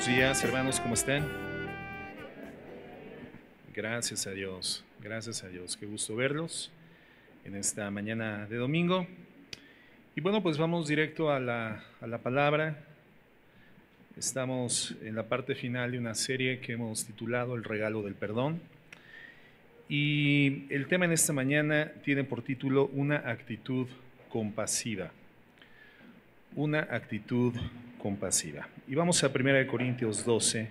Buenos días, hermanos, ¿cómo están? Gracias a Dios, qué gusto verlos en esta mañana de domingo. Y bueno, pues vamos directo a la palabra. Estamos en la parte final de una serie que hemos titulado El regalo del perdón. Y el tema en esta mañana tiene por título Una actitud compasiva. Una actitud compasiva. Y vamos a 1 Corintios 12,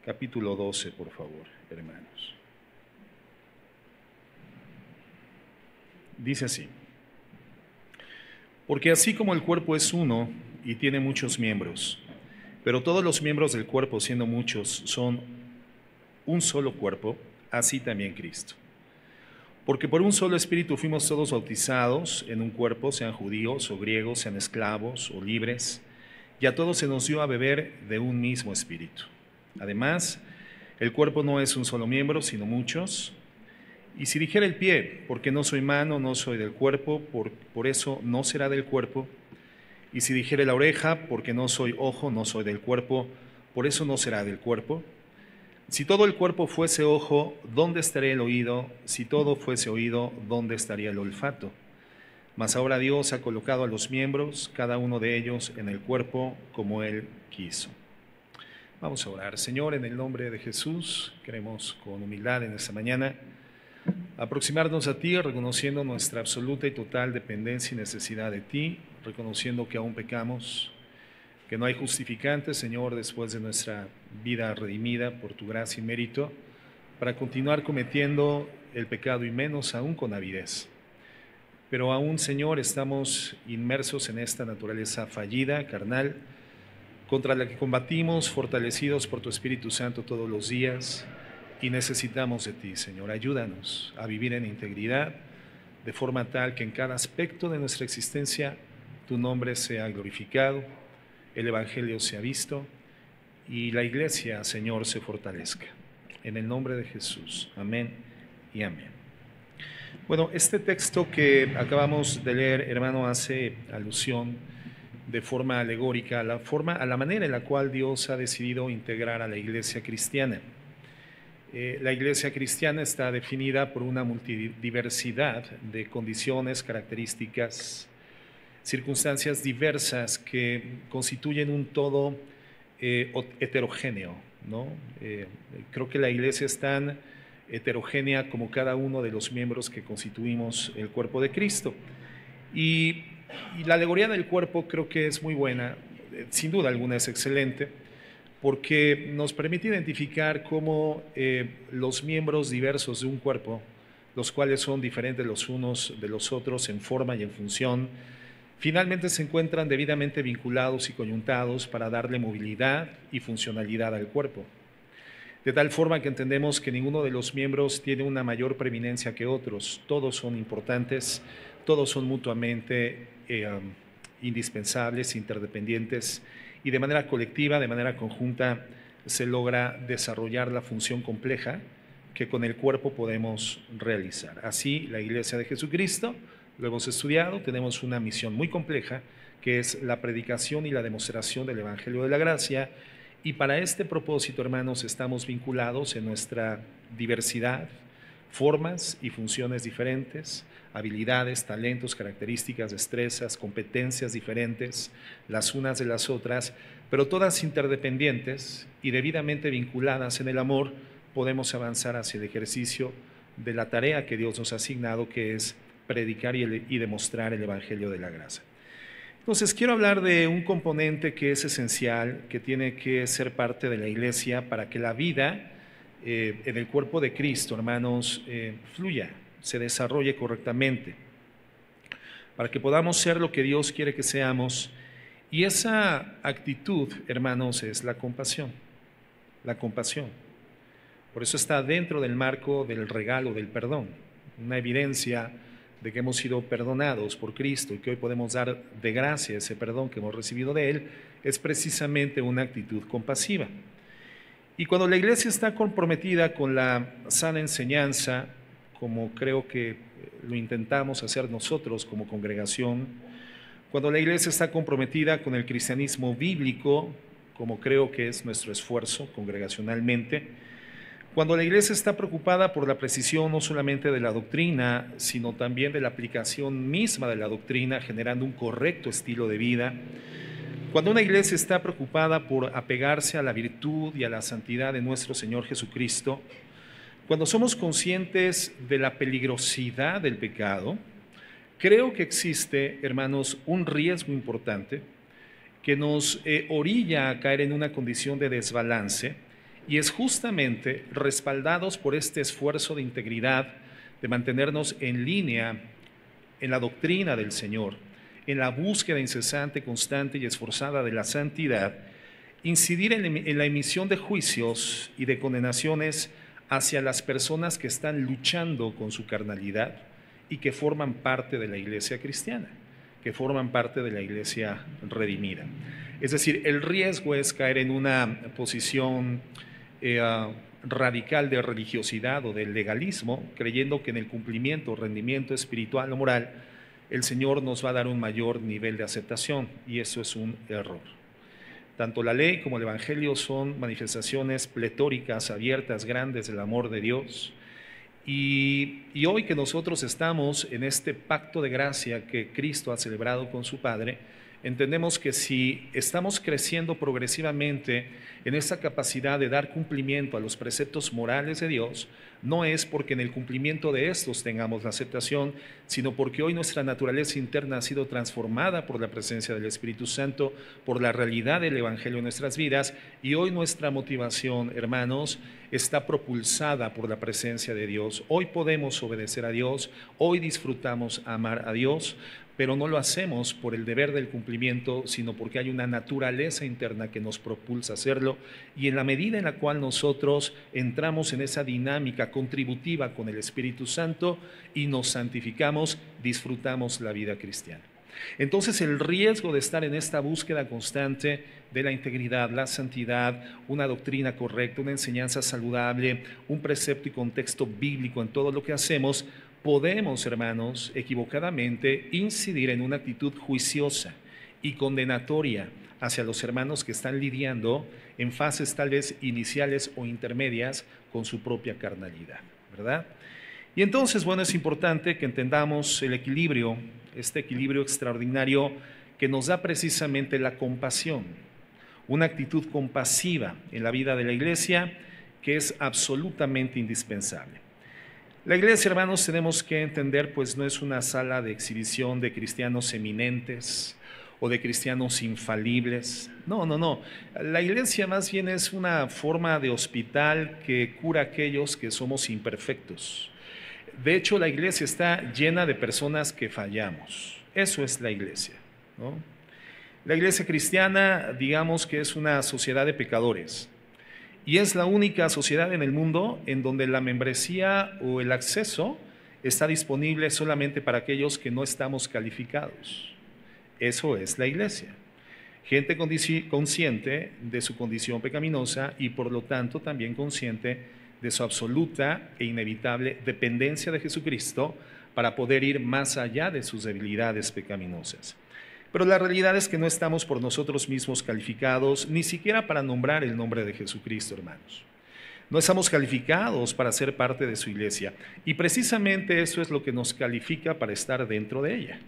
capítulo 12, por favor, hermanos. Dice así: porque así como el cuerpo es uno y tiene muchos miembros, pero todos los miembros del cuerpo, siendo muchos, son un solo cuerpo, así también Cristo. Porque por un solo espíritu fuimos todos bautizados en un cuerpo, sean judíos o griegos, sean esclavos o libres, y a todos se nos dio a beber de un mismo espíritu. Además, el cuerpo no es un solo miembro, sino muchos. Y si dijera el pie, porque no soy mano, no soy del cuerpo, por eso no será del cuerpo. Y si dijere la oreja, porque no soy ojo, no soy del cuerpo, por eso no será del cuerpo. Si todo el cuerpo fuese ojo, ¿dónde estaría el oído? Si todo fuese oído, ¿dónde estaría el olfato? Mas ahora Dios ha colocado a los miembros, cada uno de ellos, en el cuerpo como Él quiso. Vamos a orar. Señor, en el nombre de Jesús, queremos con humildad en esta mañana aproximarnos a ti, reconociendo nuestra absoluta y total dependencia y necesidad de ti, reconociendo que aún pecamos, que no hay justificante, Señor, después de nuestra vida redimida por tu gracia y mérito, para continuar cometiendo el pecado y menos aún con avidez. Pero aún, Señor, estamos inmersos en esta naturaleza fallida, carnal, contra la que combatimos, fortalecidos por tu Espíritu Santo todos los días, y necesitamos de ti, Señor. Ayúdanos a vivir en integridad, de forma tal que en cada aspecto de nuestra existencia tu nombre sea glorificado, el Evangelio sea visto y la iglesia, Señor, se fortalezca. En el nombre de Jesús. Amén y amén. Bueno, este texto que acabamos de leer, hermano, hace alusión de forma alegórica a la manera en la cual Dios ha decidido integrar a la iglesia cristiana. La iglesia cristiana está definida por una multidiversidad de condiciones, características, circunstancias diversas que constituyen un todo heterogéneo, ¿no? Creo que la iglesia es tan heterogénea como cada uno de los miembros que constituimos el cuerpo de Cristo. Y la alegoría del cuerpo creo que es muy buena, sin duda alguna es excelente, porque nos permite identificar cómo los miembros diversos de un cuerpo, los cuales son diferentes los unos de los otros en forma y en función, finalmente se encuentran debidamente vinculados y coyuntados para darle movilidad y funcionalidad al cuerpo. De tal forma que entendemos que ninguno de los miembros tiene una mayor preeminencia que otros, todos son importantes, todos son mutuamente indispensables, interdependientes, y de manera colectiva, de manera conjunta, se logra desarrollar la función compleja que con el cuerpo podemos realizar. Así, la Iglesia de Jesucristo, lo hemos estudiado, tenemos una misión muy compleja, que es la predicación y la demostración del Evangelio de la Gracia, y para este propósito, hermanos, estamos vinculados en nuestra diversidad, formas y funciones diferentes, habilidades, talentos, características, destrezas, competencias diferentes, las unas de las otras, pero todas interdependientes y debidamente vinculadas en el amor, podemos avanzar hacia el ejercicio de la tarea que Dios nos ha asignado, que es predicar y demostrar el Evangelio de la Gracia. Entonces, quiero hablar de un componente que es esencial, que tiene que ser parte de la iglesia para que la vida en el cuerpo de Cristo, hermanos, fluya, se desarrolle correctamente, para que podamos ser lo que Dios quiere que seamos. Y esa actitud, hermanos, es la compasión, la compasión. Por eso está dentro del marco del regalo del perdón, una evidencia de que hemos sido perdonados por Cristo y que hoy podemos dar de gracia ese perdón que hemos recibido de Él, es precisamente una actitud compasiva. Y cuando la iglesia está comprometida con la sana enseñanza, como creo que lo intentamos hacer nosotros como congregación, cuando la iglesia está comprometida con el cristianismo bíblico, como creo que es nuestro esfuerzo congregacionalmente, cuando la Iglesia está preocupada por la precisión no solamente de la doctrina, sino también de la aplicación misma de la doctrina, generando un correcto estilo de vida, cuando una iglesia está preocupada por apegarse a la virtud y a la santidad de nuestro Señor Jesucristo, cuando somos conscientes de la peligrosidad del pecado, creo que existe, hermanos, un riesgo importante que nos orilla a caer en una condición de desbalance, y es justamente respaldados por este esfuerzo de integridad, de mantenernos en línea en la doctrina del Señor, en la búsqueda incesante, constante y esforzada de la santidad, incidir en la emisión de juicios y de condenaciones hacia las personas que están luchando con su carnalidad y que forman parte de la iglesia cristiana, que forman parte de la iglesia redimida. Es decir, el riesgo es caer en una posición radical de religiosidad o de legalismo, creyendo que en el cumplimiento, rendimiento espiritual o moral, el Señor nos va a dar un mayor nivel de aceptación, y eso es un error. Tanto la ley como el Evangelio son manifestaciones pletóricas, abiertas, grandes del amor de Dios. Y hoy que nosotros estamos en este pacto de gracia que Cristo ha celebrado con su Padre, entendemos que si estamos creciendo progresivamente en esa capacidad de dar cumplimiento a los preceptos morales de Dios, no es porque en el cumplimiento de estos tengamos la aceptación, sino porque hoy nuestra naturaleza interna ha sido transformada por la presencia del Espíritu Santo, por la realidad del Evangelio en nuestras vidas, y hoy nuestra motivación, hermanos, está propulsada por la presencia de Dios. Hoy podemos obedecer a Dios, hoy disfrutamos amar a Dios, pero no lo hacemos por el deber del cumplimiento, sino porque hay una naturaleza interna que nos propulsa a hacerlo, y en la medida en la cual nosotros entramos en esa dinámica contributiva con el Espíritu Santo y nos santificamos, disfrutamos la vida cristiana. Entonces el riesgo de estar en esta búsqueda constante de la integridad, la santidad, una doctrina correcta, una enseñanza saludable, un precepto y contexto bíblico en todo lo que hacemos, podemos, hermanos, equivocadamente incidir en una actitud juiciosa y condenatoria hacia los hermanos que están lidiando en fases tal vez iniciales o intermedias con su propia carnalidad, ¿verdad? Y entonces, bueno, es importante que entendamos el equilibrio, este equilibrio extraordinario que nos da precisamente la compasión, una actitud compasiva en la vida de la iglesia que es absolutamente indispensable. La iglesia, hermanos, tenemos que entender, pues no es una sala de exhibición de cristianos eminentes o de cristianos infalibles. No. La iglesia más bien es una forma de hospital que cura a aquellos que somos imperfectos. De hecho, la iglesia está llena de personas que fallamos. Eso es la iglesia, ¿no? La iglesia cristiana, digamos que es una sociedad de pecadores. Y es la única sociedad en el mundo en donde la membresía o el acceso está disponible solamente para aquellos que no estamos calificados. Eso es la iglesia. Gente consciente de su condición pecaminosa y por lo tanto también consciente de su absoluta e inevitable dependencia de Jesucristo para poder ir más allá de sus debilidades pecaminosas. Pero la realidad es que no estamos por nosotros mismos calificados, ni siquiera para nombrar el nombre de Jesucristo, hermanos. No estamos calificados para ser parte de su iglesia, y precisamente eso es lo que nos califica para estar dentro de ella.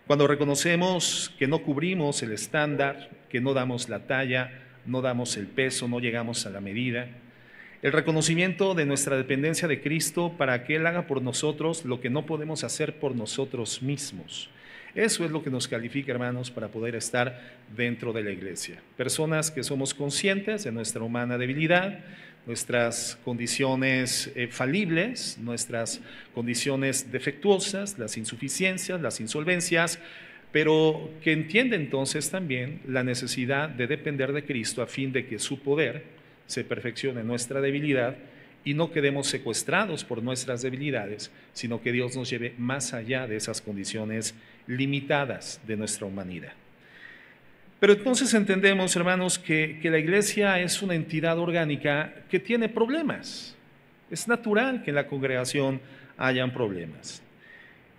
Cuando reconocemos que no cubrimos el estándar, que no damos la talla, no damos el peso, no llegamos a la medida, el reconocimiento de nuestra dependencia de Cristo para que Él haga por nosotros lo que no podemos hacer por nosotros mismos. Eso es lo que nos califica, hermanos, para poder estar dentro de la iglesia. Personas que somos conscientes de nuestra humana debilidad, nuestras condiciones falibles, nuestras condiciones defectuosas, las insuficiencias, las insolvencias, pero que entiende entonces también la necesidad de depender de Cristo a fin de que su poder se perfeccione en nuestra debilidad y no quedemos secuestrados por nuestras debilidades, sino que Dios nos lleve más allá de esas condiciones limitadas de nuestra humanidad. Pero entonces entendemos, hermanos, que la iglesia es una entidad orgánica que tiene problemas. Es natural que en la congregación hayan problemas.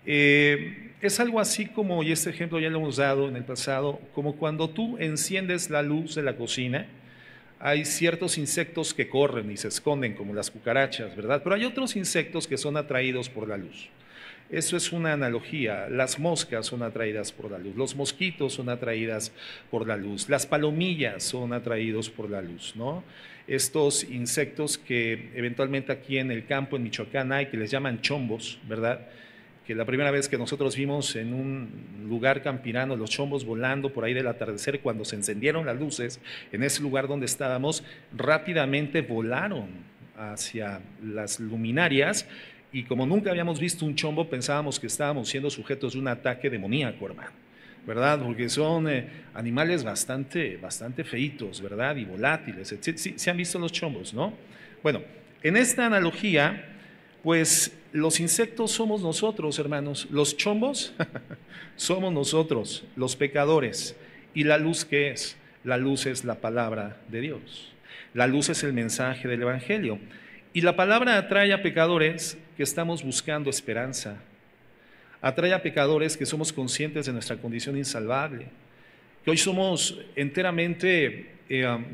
Es algo así como, y este ejemplo ya lo hemos dado en el pasado, como cuando tú enciendes la luz de la cocina, hay ciertos insectos que corren y se esconden, como las cucarachas, ¿verdad? Pero hay otros insectos que son atraídos por la luz. Eso es una analogía. Las moscas son atraídas por la luz, los mosquitos son atraídas por la luz, las palomillas son atraídos por la luz, ¿no? Estos insectos que eventualmente aquí en el campo, en Michoacán, hay, que les llaman chombos, ¿verdad? Que la primera vez que nosotros vimos en un lugar campirano los chombos volando por ahí del atardecer, cuando se encendieron las luces en ese lugar donde estábamos, rápidamente volaron hacia las luminarias y como nunca habíamos visto un chombo, pensábamos que estábamos siendo sujetos de un ataque demoníaco, hermano, ¿verdad? Porque son animales bastante feitos, ¿verdad? Y volátiles. Sí, se han visto los chombos, ¿no? Bueno, en esta analogía, pues los insectos somos nosotros, hermanos. Los chombos somos nosotros, los pecadores. ¿Y la luz qué es? La luz es la palabra de Dios. La luz es el mensaje del Evangelio. Y la palabra atrae a pecadores que estamos buscando esperanza. Atrae a pecadores que somos conscientes de nuestra condición insalvable, que hoy somos enteramente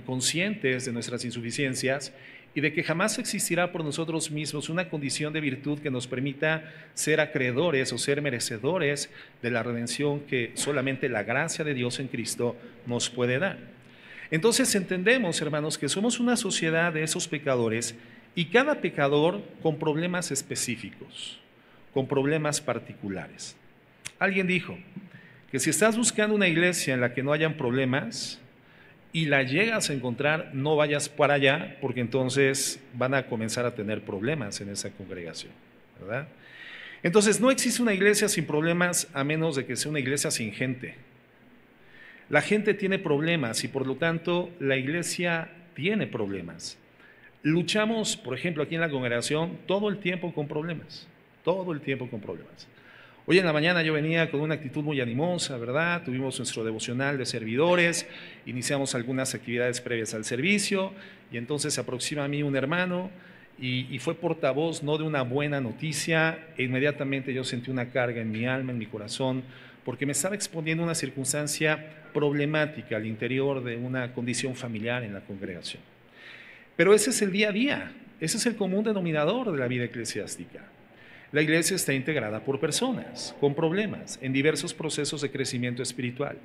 conscientes de nuestras insuficiencias y de que jamás existirá por nosotros mismos una condición de virtud que nos permita ser acreedores o ser merecedores de la redención que solamente la gracia de Dios en Cristo nos puede dar. Entonces entendemos, hermanos, que somos una sociedad de esos pecadores y cada pecador con problemas específicos, con problemas particulares. Alguien dijo que si estás buscando una iglesia en la que no hayan problemas y la llegas a encontrar, no vayas para allá, porque entonces van a comenzar a tener problemas en esa congregación, ¿verdad? Entonces no existe una iglesia sin problemas a menos de que sea una iglesia sin gente. La gente tiene problemas y por lo tanto la iglesia tiene problemas. Luchamos, por ejemplo, aquí en la congregación todo el tiempo con problemas, todo el tiempo con problemas. Hoy en la mañana yo venía con una actitud muy animosa, ¿verdad? Tuvimos nuestro devocional de servidores, iniciamos algunas actividades previas al servicio y entonces se aproxima a mí un hermano y fue portavoz no de una buena noticia e inmediatamente yo sentí una carga en mi alma, en mi corazón, porque me estaba exponiendo a una circunstancia problemática al interior de una condición familiar en la congregación. Pero ese es el día a día, ese es el común denominador de la vida eclesiástica. La iglesia está integrada por personas con problemas en diversos procesos de crecimiento espiritual.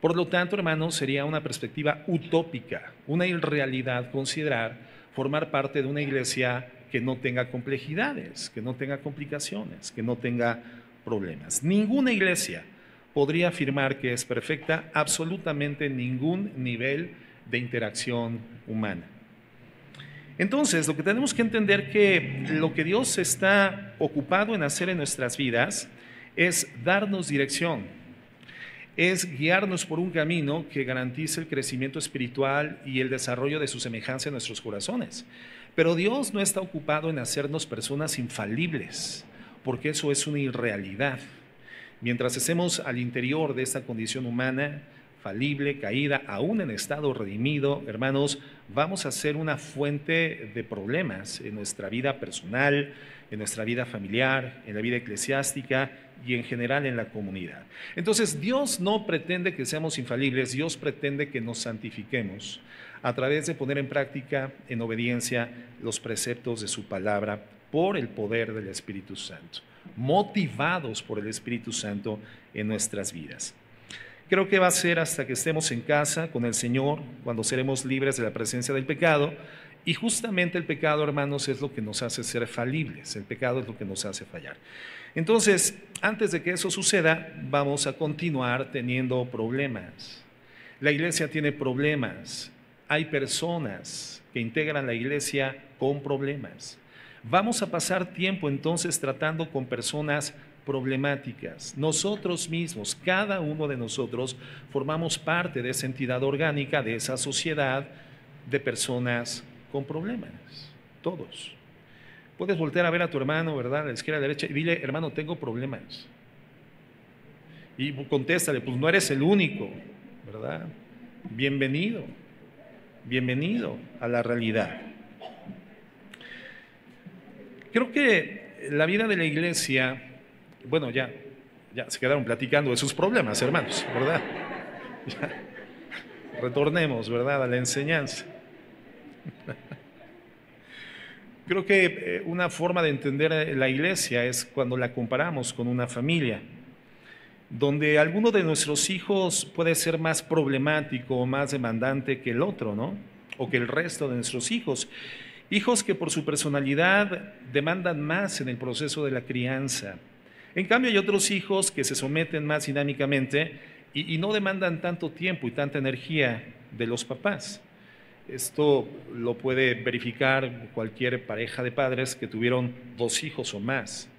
Por lo tanto, hermanos, sería una perspectiva utópica, una irrealidad considerar formar parte de una iglesia que no tenga complejidades, que no tenga complicaciones, que no tenga problemas. Ninguna iglesia podría afirmar que es perfecta absolutamente en ningún nivel de interacción humana. Entonces, lo que tenemos que entender que lo que Dios está ocupado en hacer en nuestras vidas es darnos dirección, es guiarnos por un camino que garantice el crecimiento espiritual y el desarrollo de su semejanza en nuestros corazones. Pero Dios no está ocupado en hacernos personas infalibles, porque eso es una irrealidad. Mientras estemos al interior de esta condición humana, falible, caída, aún en estado redimido, hermanos, vamos a ser una fuente de problemas en nuestra vida personal, en nuestra vida familiar, en la vida eclesiástica y en general en la comunidad. Entonces, Dios no pretende que seamos infalibles, Dios pretende que nos santifiquemos a través de poner en práctica, en obediencia, los preceptos de su palabra por el poder del Espíritu Santo, motivados por el Espíritu Santo en nuestras vidas. Creo que va a ser hasta que estemos en casa con el Señor, cuando seremos libres de la presencia del pecado. Y justamente el pecado, hermanos, es lo que nos hace ser falibles. El pecado es lo que nos hace fallar. Entonces, antes de que eso suceda, vamos a continuar teniendo problemas. La iglesia tiene problemas. Hay personas que integran la iglesia con problemas. Vamos a pasar tiempo entonces tratando con personas problemáticas. Nosotros mismos, cada uno de nosotros, formamos parte de esa entidad orgánica, de esa sociedad de personas con problemas, todos. Puedes voltear a ver a tu hermano, ¿verdad? A la izquierda, a la derecha, y dile, hermano, tengo problemas. Y contéstale, pues no eres el único, ¿verdad? Bienvenido, bienvenido a la realidad. Creo que la vida de la iglesia bueno, ya se quedaron platicando de sus problemas, hermanos, ¿verdad? Ya, retornemos, ¿verdad?, a la enseñanza. Creo que una forma de entender la iglesia es cuando la comparamos con una familia, donde alguno de nuestros hijos puede ser más problemático o más demandante que el otro, ¿no? O que el resto de nuestros hijos. Hijos que por su personalidad demandan más en el proceso de la crianza. En cambio, hay otros hijos que se someten más dinámicamente y no demandan tanto tiempo y tanta energía de los papás. Esto lo puede verificar cualquier pareja de padres que tuvieron 2 hijos o más.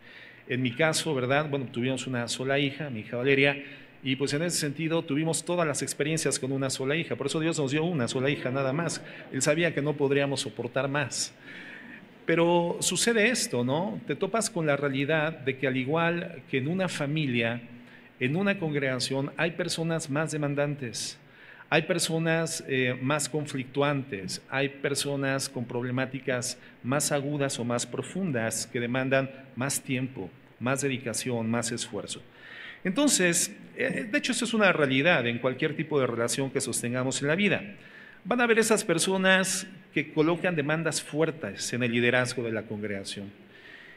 En mi caso, ¿verdad? Bueno, tuvimos una sola hija, mi hija Valeria, y pues en ese sentido tuvimos todas las experiencias con una sola hija. Por eso Dios nos dio una sola hija nada más. Él sabía que no podríamos soportar más. Pero sucede esto, ¿no? Te topas con la realidad de que al igual que en una familia, en una congregación, hay personas más demandantes. Hay personas más conflictuantes, hay personas con problemáticas más agudas o más profundas que demandan más tiempo, más dedicación, más esfuerzo. Entonces, de hecho, eso es una realidad en cualquier tipo de relación que sostengamos en la vida. Van a haber esas personas que colocan demandas fuertes en el liderazgo de la congregación,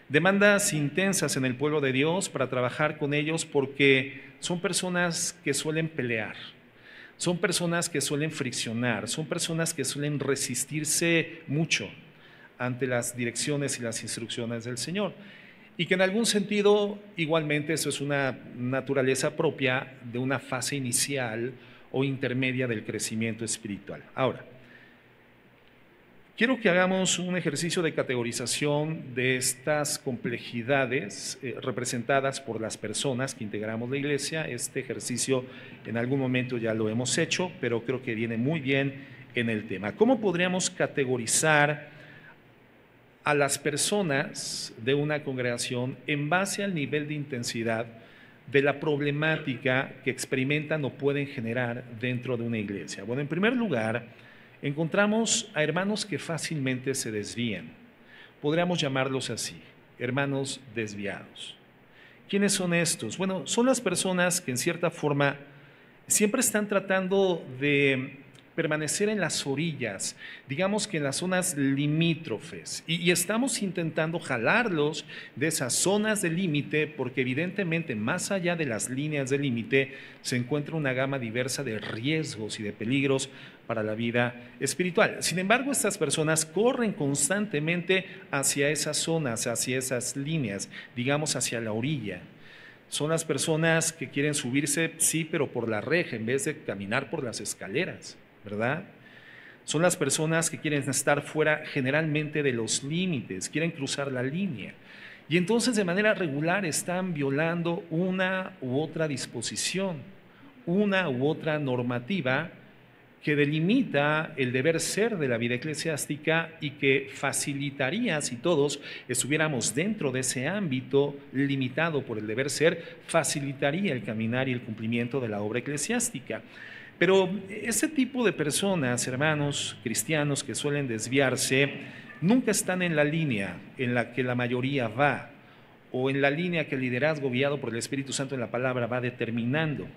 demandas intensas en el pueblo de Dios para trabajar con ellos porque son personas que suelen pelear. Son personas que suelen friccionar, son personas que suelen resistirse mucho ante las direcciones y las instrucciones del Señor. Y que en algún sentido, igualmente, eso es una naturaleza propia de una fase inicial o intermedia del crecimiento espiritual. Ahora, quiero que hagamos un ejercicio de categorización de estas complejidades representadas por las personas que integramos la iglesia. Este ejercicio en algún momento ya lo hemos hecho, pero creo que viene muy bien en el tema. ¿Cómo podríamos categorizar a las personas de una congregación en base al nivel de intensidad de la problemática que experimentan o pueden generar dentro de una iglesia? Bueno, en primer lugar, encontramos a hermanos que fácilmente se desvían. Podríamos llamarlos así, hermanos desviados. ¿Quiénes son estos? Bueno, son las personas que en cierta forma siempre están tratando de permanecer en las orillas, digamos que en las zonas limítrofes, y estamos intentando jalarlos de esas zonas de límite porque evidentemente más allá de las líneas de límite se encuentra una gama diversa de riesgos y de peligros para la vida espiritual. Sin embargo, estas personas corren constantemente hacia esas zonas, hacia esas líneas, digamos hacia la orilla. Son las personas que quieren subirse, sí, pero por la reja en vez de caminar por las escaleras, ¿verdad? Son las personas que quieren estar fuera generalmente de los límites, quieren cruzar la línea. Y entonces de manera regular están violando una u otra disposición, una u otra normativa que delimita el deber ser de la vida eclesiástica y que facilitaría, si todos estuviéramos dentro de ese ámbito limitado por el deber ser, facilitaría el caminar y el cumplimiento de la obra eclesiástica. Pero ese tipo de personas, hermanos cristianos que suelen desviarse, nunca están en la línea en la que la mayoría va, o en la línea que el liderazgo guiado por el Espíritu Santo en la palabra va determinando.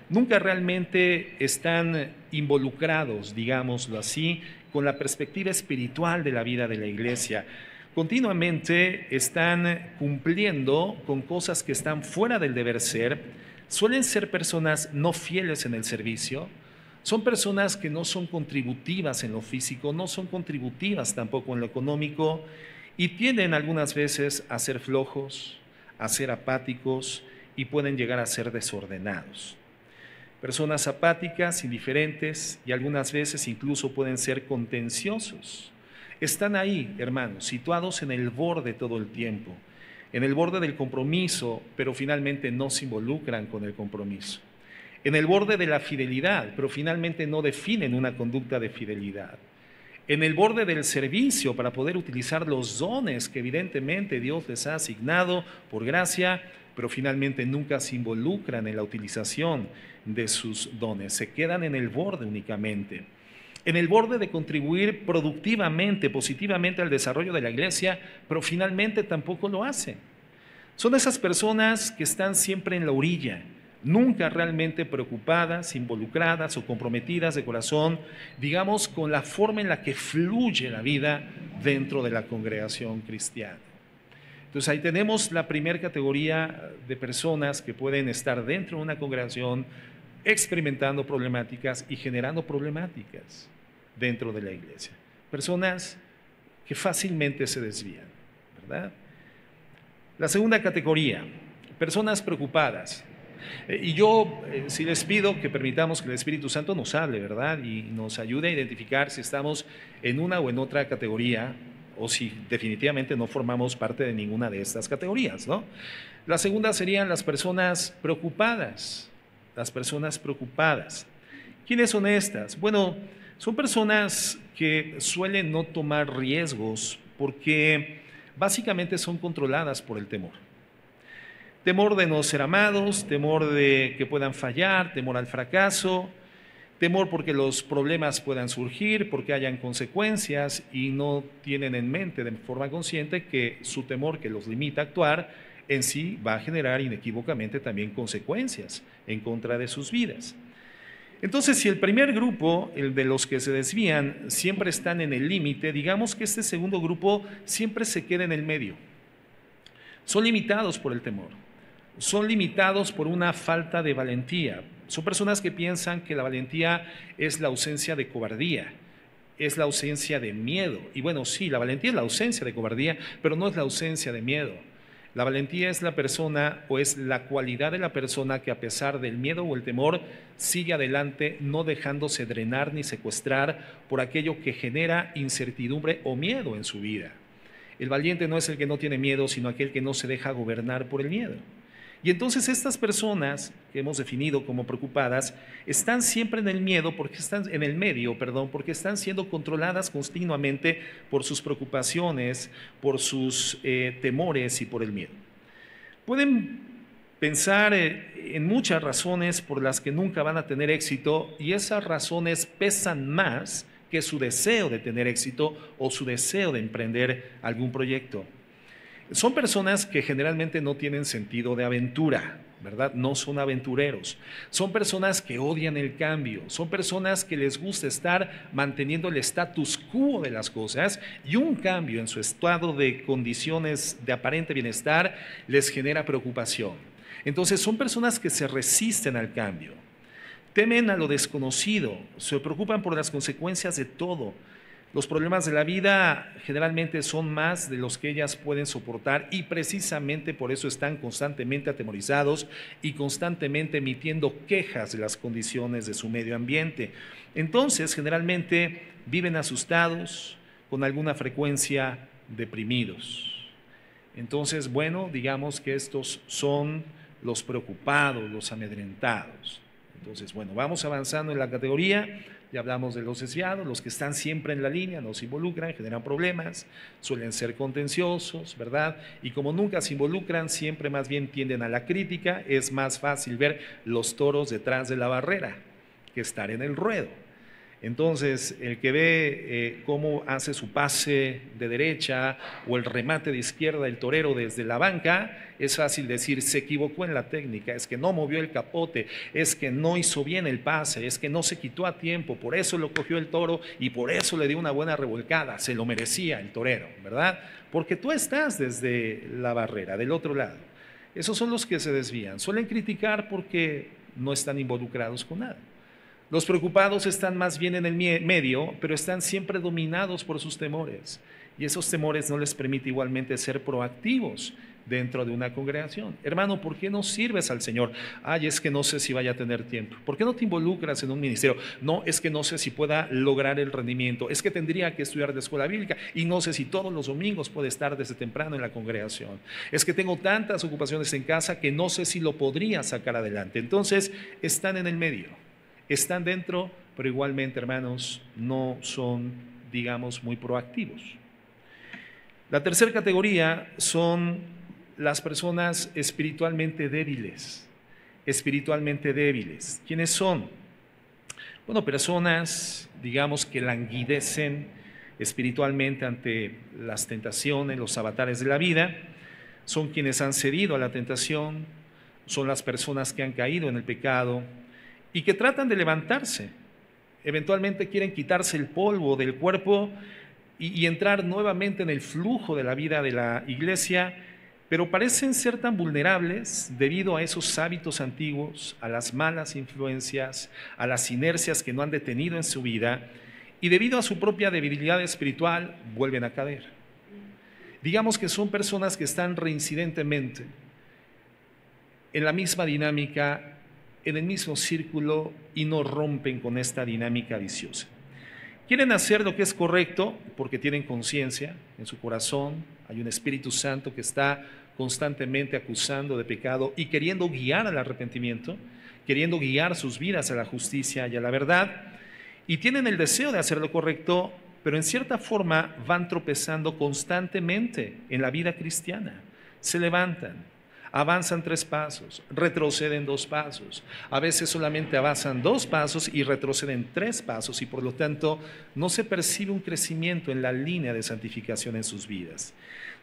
Nunca realmente están involucrados, digámoslo así, con la perspectiva espiritual de la vida de la iglesia. Continuamente están cumpliendo con cosas que están fuera del deber ser. Suelen ser personas no fieles en el servicio, son personas que no son contributivas en lo físico, no son contributivas tampoco en lo económico y tienden algunas veces a ser flojos, a ser apáticos y pueden llegar a ser desordenados. Personas apáticas, indiferentes y algunas veces incluso pueden ser contenciosos. Están ahí, hermanos, situados en el borde todo el tiempo, en el borde del compromiso, pero finalmente no se involucran con el compromiso. En el borde de la fidelidad, pero finalmente no definen una conducta de fidelidad. En el borde del servicio para poder utilizar los dones que evidentemente Dios les ha asignado por gracia, pero finalmente nunca se involucran en la utilización de sus dones. Se quedan en el borde únicamente. En el borde de contribuir productivamente, positivamente al desarrollo de la iglesia, pero finalmente tampoco lo hacen. Son esas personas que están siempre en la orilla, nunca realmente preocupadas, involucradas o comprometidas de corazón, digamos, con la forma en la que fluye la vida dentro de la congregación cristiana. Entonces ahí tenemos la primera categoría de personas que pueden estar dentro de una congregación experimentando problemáticas y generando problemáticas dentro de la iglesia. Personas que fácilmente se desvían, ¿verdad? La segunda categoría, personas preocupadas. Y yo sí les pido que permitamos que el Espíritu Santo nos hable, ¿verdad? Y nos ayude a identificar si estamos en una o en otra categoría o si definitivamente no formamos parte de ninguna de estas categorías, ¿no? La segunda serían las personas preocupadas, las personas preocupadas. ¿Quiénes son estas? Bueno, son personas que suelen no tomar riesgos porque básicamente son controladas por el temor. Temor de no ser amados, temor de que puedan fallar, temor al fracaso, temor porque los problemas puedan surgir, porque hayan consecuencias y no tienen en mente de forma consciente que su temor que los limita a actuar en sí va a generar inequívocamente también consecuencias en contra de sus vidas. Entonces, si el primer grupo, el de los que se desvían, siempre están en el límite, digamos que este segundo grupo siempre se queda en el medio. Son limitados por el temor, son limitados por una falta de valentía. Son personas que piensan que la valentía es la ausencia de cobardía, es la ausencia de miedo. Y bueno, sí, la valentía es la ausencia de cobardía, pero no es la ausencia de miedo. La valentía es la persona o es la cualidad de la persona que a pesar del miedo o el temor sigue adelante, no dejándose drenar ni secuestrar por aquello que genera incertidumbre o miedo en su vida. El valiente no es el que no tiene miedo, sino aquel que no se deja gobernar por el miedo. Y entonces estas personas que hemos definido como preocupadas están siempre en el miedo, porque están en el medio, porque están siendo controladas continuamente por sus preocupaciones, por sus temores y por el miedo. Pueden pensar en muchas razones por las que nunca van a tener éxito y esas razones pesan más que su deseo de tener éxito o su deseo de emprender algún proyecto. Son personas que generalmente no tienen sentido de aventura, ¿verdad? No son aventureros. Son personas que odian el cambio. Son personas que les gusta estar manteniendo el status quo de las cosas y un cambio en su estado de condiciones de aparente bienestar les genera preocupación. Entonces son personas que se resisten al cambio. Temen a lo desconocido, se preocupan por las consecuencias de todo. Los problemas de la vida generalmente son más de los que ellas pueden soportar y precisamente por eso están constantemente atemorizados y constantemente emitiendo quejas de las condiciones de su medio ambiente. Entonces, generalmente viven asustados, con alguna frecuencia deprimidos. Entonces, bueno, digamos que estos son los preocupados, los amedrentados. Entonces, bueno, vamos avanzando en la categoría. Ya hablamos de los desviados, los que están siempre en la línea, no se involucran, generan problemas, suelen ser contenciosos, ¿verdad? Y como nunca se involucran, siempre más bien tienden a la crítica, es más fácil ver los toros detrás de la barrera que estar en el ruedo. Entonces, el que ve cómo hace su pase de derecha o el remate de izquierda el torero desde la banca, es fácil decir, se equivocó en la técnica, es que no movió el capote, es que no hizo bien el pase, es que no se quitó a tiempo, por eso lo cogió el toro y por eso le dio una buena revolcada, se lo merecía el torero, ¿verdad? Porque tú estás desde la barrera, del otro lado. Esos son los que se desvían, suelen criticar porque no están involucrados con nada. Los preocupados están más bien en el medio, pero están siempre dominados por sus temores. Y esos temores no les permite igualmente ser proactivos dentro de una congregación. Hermano, ¿por qué no sirves al Señor? Ay, es que no sé si vaya a tener tiempo. ¿Por qué no te involucras en un ministerio? No, es que no sé si pueda lograr el rendimiento. Es que tendría que estudiar de escuela bíblica y no sé si todos los domingos puede estar desde temprano en la congregación. Es que tengo tantas ocupaciones en casa que no sé si lo podría sacar adelante. Entonces, están en el medio. Están dentro, pero igualmente, hermanos, no son, digamos, muy proactivos. La tercera categoría son las personas espiritualmente débiles. Espiritualmente débiles. ¿Quiénes son? Bueno, personas, digamos, que languidecen espiritualmente ante las tentaciones, los avatares de la vida. son quienes han cedido a la tentación, son las personas que han caído en el pecado y que tratan de levantarse. Eventualmente quieren quitarse el polvo del cuerpo y entrar nuevamente en el flujo de la vida de la iglesia, pero parecen ser tan vulnerables debido a esos hábitos antiguos, a las malas influencias, a las inercias que no han detenido en su vida, y debido a su propia debilidad espiritual vuelven a caer. Digamos que son personas que están reincidentemente en la misma dinámica, en el mismo círculo, y no rompen con esta dinámica viciosa. Quieren hacer lo que es correcto porque tienen conciencia en su corazón, hay un Espíritu Santo que está constantemente acusando de pecado y queriendo guiar al arrepentimiento, queriendo guiar sus vidas a la justicia y a la verdad, y tienen el deseo de hacer lo correcto, pero en cierta forma van tropezando constantemente en la vida cristiana. Se levantan, avanzan 3 pasos, retroceden 2 pasos, a veces solamente avanzan 2 pasos y retroceden 3 pasos, y por lo tanto no se percibe un crecimiento en la línea de santificación en sus vidas.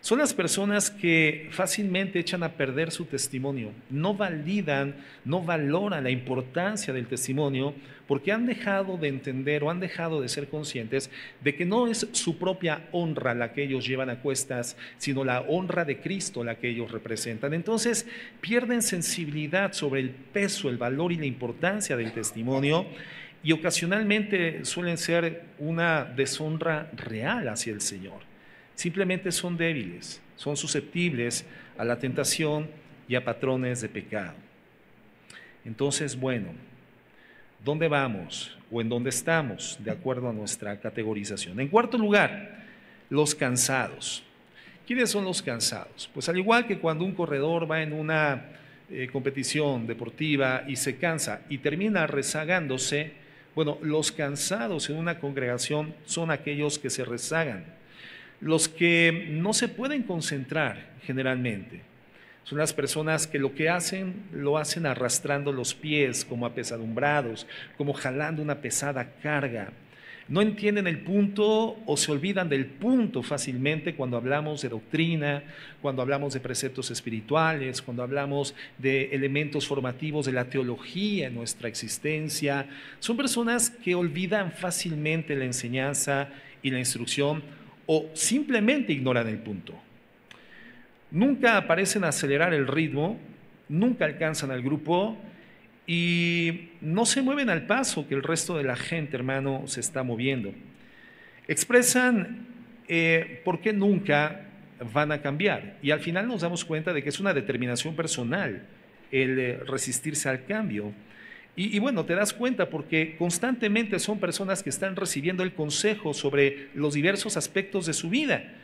Son las personas que fácilmente echan a perder su testimonio, no validan, no valoran la importancia del testimonio porque han dejado de entender o han dejado de ser conscientes de que no es su propia honra la que ellos llevan a cuestas, sino la honra de Cristo la que ellos representan. Entonces pierden sensibilidad sobre el peso, el valor y la importancia del testimonio, y ocasionalmente suelen ser una deshonra real hacia el Señor. Simplemente son débiles, son susceptibles a la tentación y a patrones de pecado. Entonces, bueno, ¿dónde vamos o en dónde estamos de acuerdo a nuestra categorización? En cuarto lugar, los cansados. ¿Quiénes son los cansados? Pues al igual que cuando un corredor va en una competición deportiva y se cansa y termina rezagándose, bueno, los cansados en una congregación son aquellos que se rezagan. Los que no se pueden concentrar generalmente son las personas que lo que hacen, lo hacen arrastrando los pies, como apesadumbrados, como jalando una pesada carga. No entienden el punto o se olvidan del punto fácilmente cuando hablamos de doctrina, cuando hablamos de preceptos espirituales, cuando hablamos de elementos formativos de la teología en nuestra existencia. Son personas que olvidan fácilmente la enseñanza y la instrucción, o simplemente ignoran el punto. Nunca parecen acelerar el ritmo, nunca alcanzan al grupo y no se mueven al paso que el resto de la gente, hermano, se está moviendo. Expresan por qué nunca van a cambiar, y al final nos damos cuenta de que es una determinación personal el resistirse al cambio. Y bueno, te das cuenta porque constantemente son personas que están recibiendo el consejo sobre los diversos aspectos de su vida,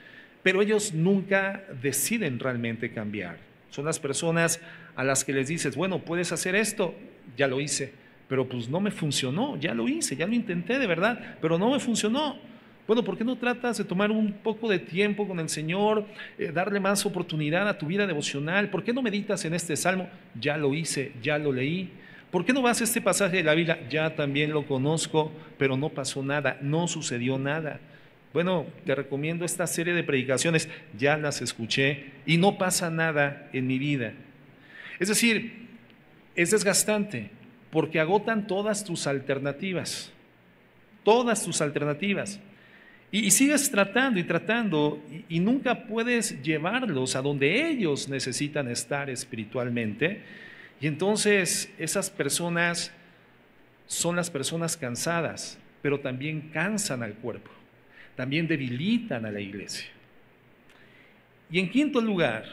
pero ellos nunca deciden realmente cambiar. Son las personas a las que les dices, bueno, puedes hacer esto, ya lo hice, pero pues no me funcionó, ya lo hice, ya lo intenté de verdad, pero no me funcionó. Bueno, ¿por qué no tratas de tomar un poco de tiempo con el Señor, darle más oportunidad a tu vida devocional? ¿Por qué no meditas en este salmo? Ya lo hice, ya lo leí. ¿Por qué no vas a este pasaje de la Biblia? Ya también lo conozco, pero no pasó nada, no sucedió nada. Bueno, te recomiendo esta serie de predicaciones, ya las escuché y no pasa nada en mi vida. Es decir, es desgastante porque agotan todas tus alternativas, y sigues tratando y tratando y nunca puedes llevarlos a donde ellos necesitan estar espiritualmente. Y entonces esas personas son las personas cansadas, pero también cansan al cuerpo, también debilitan a la iglesia. Y en quinto lugar,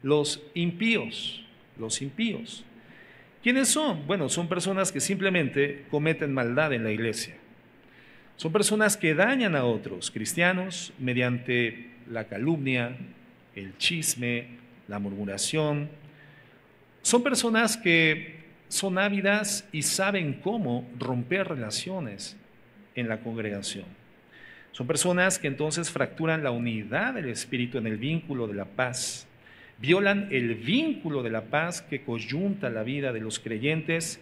los impíos. ¿Quiénes son? Bueno, son personas que simplemente cometen maldad en la iglesia. Son personas que dañan a otros cristianos mediante la calumnia, el chisme, la murmuración. Son personas que son ávidas y saben cómo romper relaciones en la congregación. Son personas que entonces fracturan la unidad del Espíritu en el vínculo de la paz, violan el vínculo de la paz que coyunta la vida de los creyentes.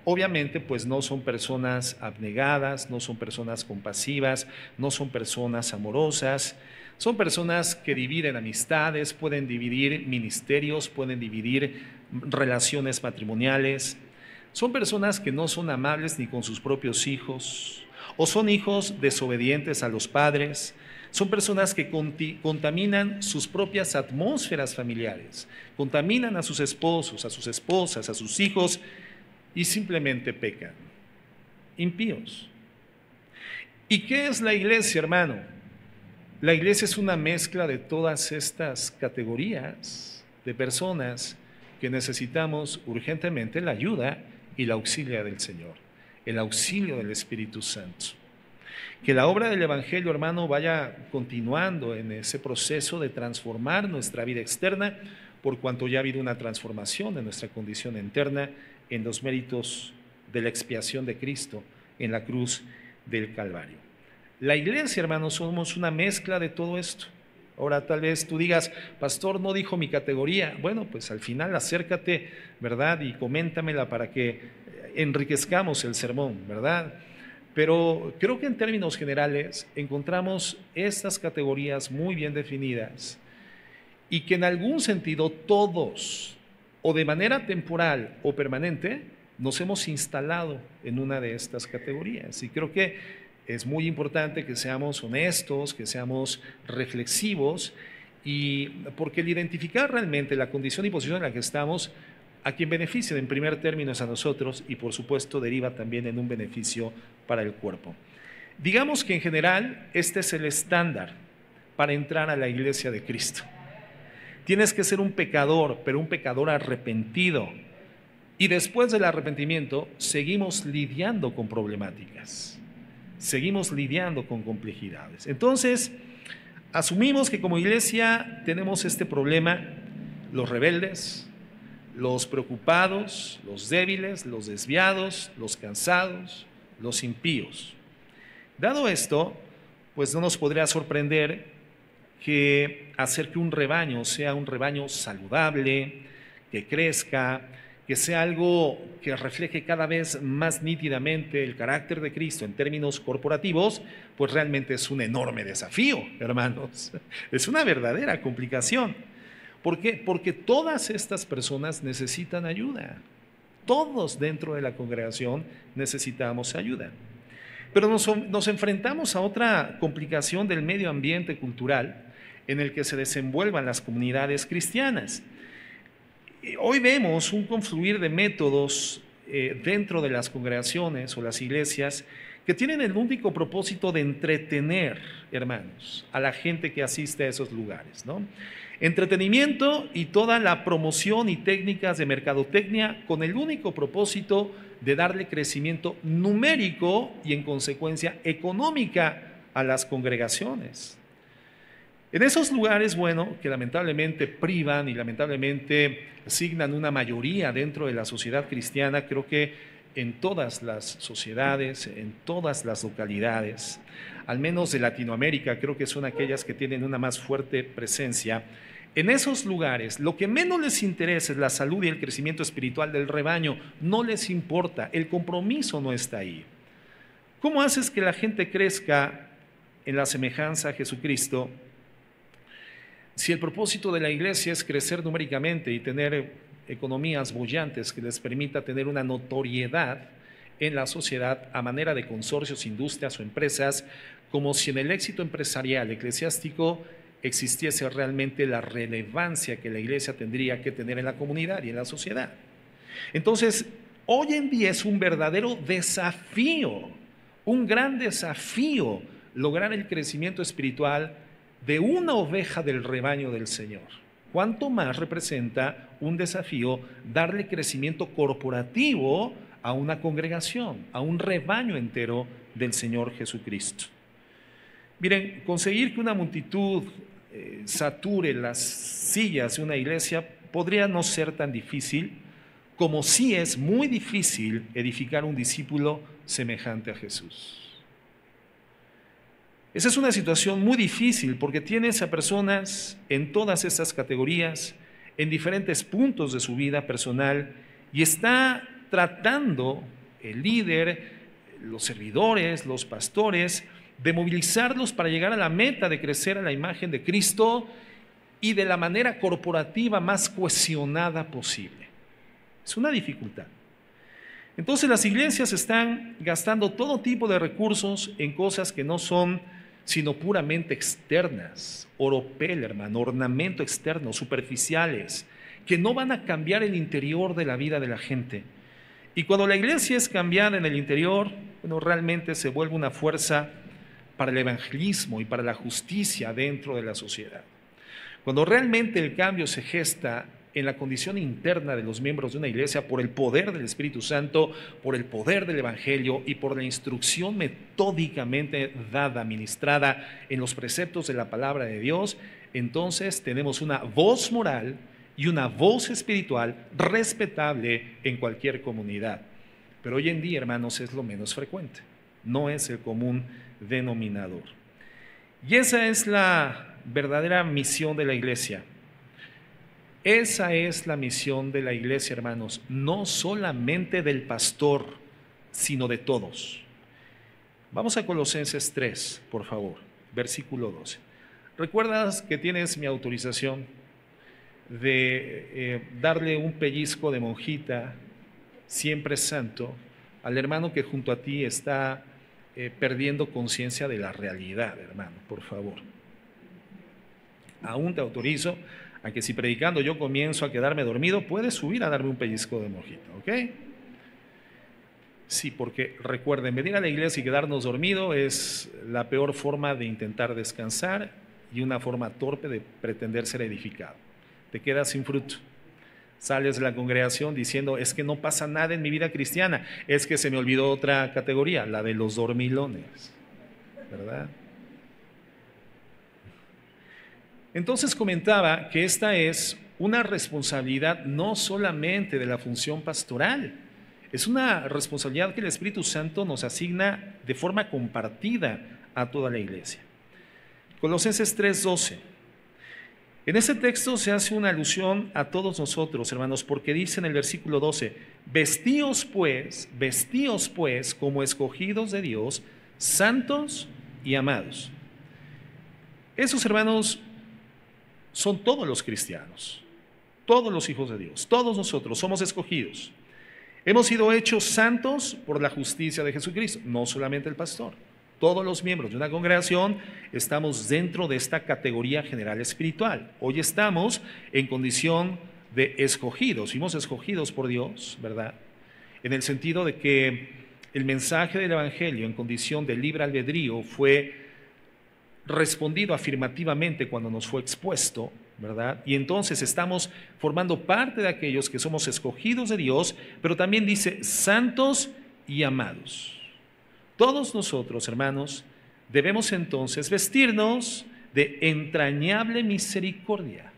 Obviamente, pues no son personas abnegadas, no son personas compasivas, no son personas amorosas, Son personas que dividen amistades, pueden dividir ministerios, pueden dividir relaciones matrimoniales. Son personas que no son amables ni con sus propios hijos, o son hijos desobedientes a los padres. Son personas que contaminan sus propias atmósferas familiares, contaminan a sus esposos, a sus esposas, a sus hijos y simplemente pecan. Impíos. ¿Y qué es la iglesia, hermano? La iglesia es una mezcla de todas estas categorías de personas que necesitamos urgentemente la ayuda y la auxilia del Señor, el auxilio del Espíritu Santo. Que la obra del Evangelio, hermano, vaya continuando en ese proceso de transformar nuestra vida externa, por cuanto ya ha habido una transformación de nuestra condición interna en los méritos de la expiación de Cristo en la cruz del Calvario. La iglesia, hermano, somos una mezcla de todo esto. Ahora tal vez tú digas, pastor, no dijo mi categoría. Bueno, pues al final acércate, ¿verdad? Y coméntamela para que enriquezcamos el sermón, ¿verdad? Pero creo que en términos generales encontramos estas categorías muy bien definidas y que en algún sentido todos, o de manera temporal o permanente, nos hemos instalado en una de estas categorías. Y creo que es muy importante que seamos honestos, que seamos reflexivos, y porque el identificar realmente la condición y posición en la que estamos, a quien beneficia en primer término es a nosotros y por supuesto deriva también en un beneficio para el cuerpo. Digamos que en general este es el estándar para entrar a la iglesia de Cristo. Tienes que ser un pecador, pero un pecador arrepentido. Y después del arrepentimiento seguimos lidiando con problemáticas, seguimos lidiando con complejidades. Entonces, asumimos que como iglesia tenemos este problema, los rebeldes, los preocupados, los débiles, los desviados, los cansados, los impíos. Dado esto, pues no nos podría sorprender que hacer que un rebaño sea un rebaño saludable, que crezca, que sea algo que refleje cada vez más nítidamente el carácter de Cristo en términos corporativos, pues realmente es un enorme desafío, hermanos. Es una verdadera complicación. ¿Por qué? Porque todas estas personas necesitan ayuda. Todos dentro de la congregación necesitamos ayuda. Pero nos enfrentamos a otra complicación del medio ambiente cultural en el que se desenvuelvan las comunidades cristianas. Hoy vemos un confluir de métodos dentro de las congregaciones o las iglesias que tienen el único propósito de entretener, hermanos, a la gente que asiste a esos lugares, ¿no? Entretenimiento y toda la promoción y técnicas de mercadotecnia con el único propósito de darle crecimiento numérico y en consecuencia económica a las congregaciones. En esos lugares, bueno, que lamentablemente privan y lamentablemente asignan una mayoría dentro de la sociedad cristiana, creo que en todas las sociedades, en todas las localidades, al menos de Latinoamérica, creo que son aquellas que tienen una más fuerte presencia. En esos lugares, lo que menos les interesa es la salud y el crecimiento espiritual del rebaño, no les importa, el compromiso no está ahí. ¿Cómo haces que la gente crezca en la semejanza a Jesucristo si el propósito de la iglesia es crecer numéricamente y tener economías bollantes que les permita tener una notoriedad en la sociedad a manera de consorcios, industrias o empresas, como si en el éxito empresarial eclesiástico existiese realmente la relevancia que la iglesia tendría que tener en la comunidad y en la sociedad? Entonces, hoy en día es un verdadero desafío, un gran desafío lograr el crecimiento espiritual de una oveja del rebaño del Señor. ¿Cuánto más representa un desafío darle crecimiento corporativo a una congregación, a un rebaño entero del Señor Jesucristo? Miren, conseguir que una multitud sature las sillas de una iglesia podría no ser tan difícil, como sí es muy difícil edificar un discípulo semejante a Jesús. Esa es una situación muy difícil porque tienes a personas en todas estas categorías, en diferentes puntos de su vida personal, y está tratando el líder, los servidores, los pastores, de movilizarlos para llegar a la meta de crecer a la imagen de Cristo y de la manera corporativa más cohesionada posible. Es una dificultad. Entonces las iglesias están gastando todo tipo de recursos en cosas que no son sino puramente externas, oropel, hermano, ornamento externo, superficiales, que no van a cambiar el interior de la vida de la gente. Y cuando la iglesia es cambiada en el interior, bueno, realmente se vuelve una fuerza para el evangelismo y para la justicia dentro de la sociedad. Cuando realmente el cambio se gesta en la condición interna de los miembros de una iglesia por el poder del Espíritu Santo, por el poder del Evangelio y por la instrucción metódicamente dada, ministrada en los preceptos de la palabra de Dios, entonces tenemos una voz moral y una voz espiritual respetable en cualquier comunidad. Pero hoy en día, hermanos, es lo menos frecuente, no es el común denominador. Y esa es la verdadera misión de la iglesia. Esa es la misión de la iglesia, hermanos, no solamente del pastor, sino de todos. Vamos a Colosenses 3, por favor, versículo 12. ¿Recuerdas que tienes mi autorización de darle un pellizco de monjita, siempre santo, al hermano que junto a ti está perdiendo conciencia de la realidad, hermano? Por favor. Aún te autorizo a que si predicando yo comienzo a quedarme dormido, puedes subir a darme un pellizco de monjita, ¿ok? Sí, porque recuerden, venir a la iglesia y quedarnos dormido es la peor forma de intentar descansar y una forma torpe de pretender ser edificado. Te quedas sin fruto. Sales de la congregación diciendo, es que no pasa nada en mi vida cristiana, es que se me olvidó otra categoría, la de los dormilones, ¿verdad? Entonces comentaba que esta es una responsabilidad no solamente de la función pastoral, es una responsabilidad que el Espíritu Santo nos asigna de forma compartida a toda la iglesia. Colosenses 3:12. En ese texto se hace una alusión a todos nosotros, hermanos, porque dice en el versículo 12, vestíos pues como escogidos de Dios, santos y amados. Esos, hermanos, son todos los cristianos, todos los hijos de Dios, todos nosotros somos escogidos. Hemos sido hechos santos por la justicia de Jesucristo, no solamente el pastor. Todos los miembros de una congregación estamos dentro de esta categoría general espiritual. Hoy estamos en condición de escogidos, fuimos escogidos por Dios, ¿verdad? En el sentido de que el mensaje del Evangelio en condición de libre albedrío fue respondido afirmativamente cuando nos fue expuesto, ¿verdad? Y entonces estamos formando parte de aquellos que somos escogidos de Dios, pero también dice santos y amados. Todos nosotros, hermanos, debemos entonces vestirnos de entrañable misericordia.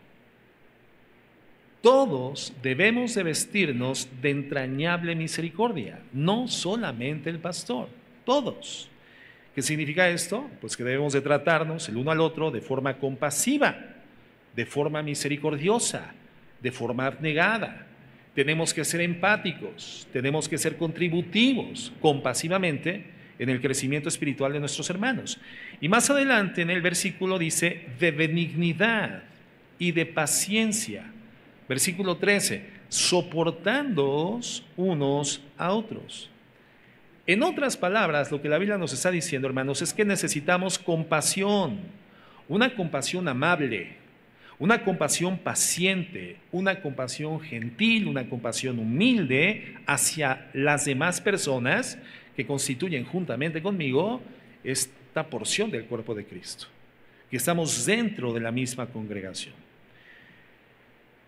Todos debemos de vestirnos de entrañable misericordia, no solamente el pastor, todos. ¿Qué significa esto? Pues que debemos de tratarnos el uno al otro de forma compasiva, de forma misericordiosa, de forma abnegada. Tenemos que ser empáticos, tenemos que ser contributivos compasivamente en el crecimiento espiritual de nuestros hermanos. Y más adelante en el versículo dice de benignidad y de paciencia. Versículo 13, soportándoos unos a otros. En otras palabras, lo que la Biblia nos está diciendo, hermanos, es que necesitamos compasión, una compasión amable, una compasión paciente, una compasión gentil, una compasión humilde hacia las demás personas que constituyen juntamente conmigo esta porción del cuerpo de Cristo, que estamos dentro de la misma congregación.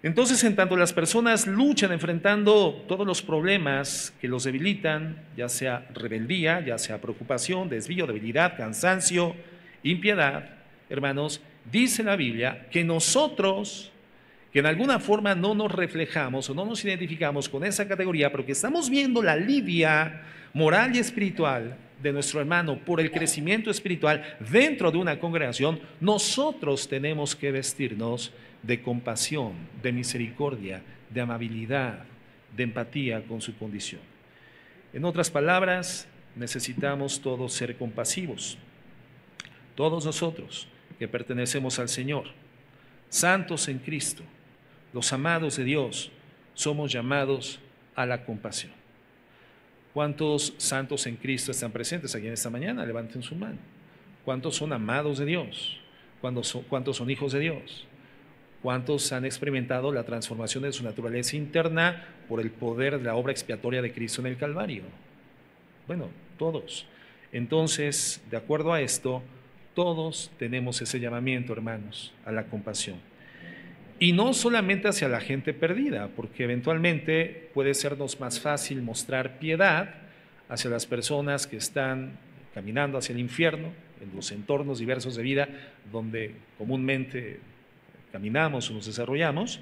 Entonces, en tanto las personas luchan enfrentando todos los problemas que los debilitan, ya sea rebeldía, ya sea preocupación, desvío, debilidad, cansancio, impiedad, hermanos, dice la Biblia que nosotros, que en alguna forma no nos reflejamos o no nos identificamos con esa categoría, pero que estamos viendo la lidia moral y espiritual de nuestro hermano por el crecimiento espiritual dentro de una congregación, nosotros tenemos que vestirnos de compasión, de misericordia, de amabilidad, de empatía con su condición. En otras palabras, necesitamos todos ser compasivos. todos nosotros que pertenecemos al Señor, santos en Cristo, los amados de Dios, somos llamados a la compasión. ¿Cuántos santos en Cristo están presentes aquí en esta mañana? Levanten su mano. ¿Cuántos son amados de Dios? ¿Cuántos son hijos de Dios? ¿Cuántos han experimentado la transformación de su naturaleza interna por el poder de la obra expiatoria de Cristo en el Calvario? Bueno, todos. Entonces, de acuerdo a esto, todos tenemos ese llamamiento, hermanos, a la compasión. Y no solamente hacia la gente perdida, porque eventualmente puede sernos más fácil mostrar piedad hacia las personas que están caminando hacia el infierno, en los entornos diversos de vida donde comúnmente caminamos o nos desarrollamos,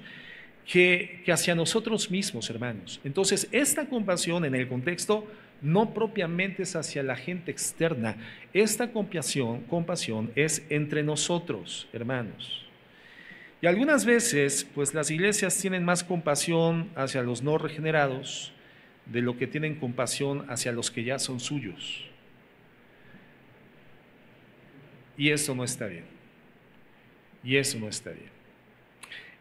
que hacia nosotros mismos, hermanos. Entonces, esta compasión en el contexto no propiamente es hacia la gente externa, esta compasión es entre nosotros, hermanos. Y algunas veces, pues las iglesias tienen más compasión hacia los no regenerados de lo que tienen compasión hacia los que ya son suyos. Y eso no está bien. Y eso no está bien.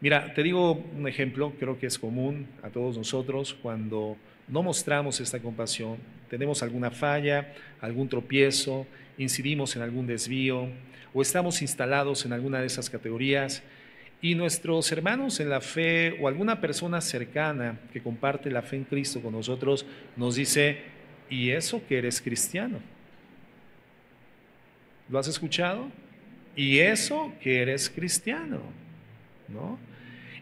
Mira, te digo un ejemplo, creo que es común a todos nosotros cuando no mostramos esta compasión, tenemos alguna falla, algún tropiezo, incidimos en algún desvío o estamos instalados en alguna de esas categorías y nuestros hermanos en la fe o alguna persona cercana que comparte la fe en Cristo con nosotros nos dice, ¿y eso que eres cristiano? ¿Lo has escuchado? ¿Y eso que eres cristiano? ¿No?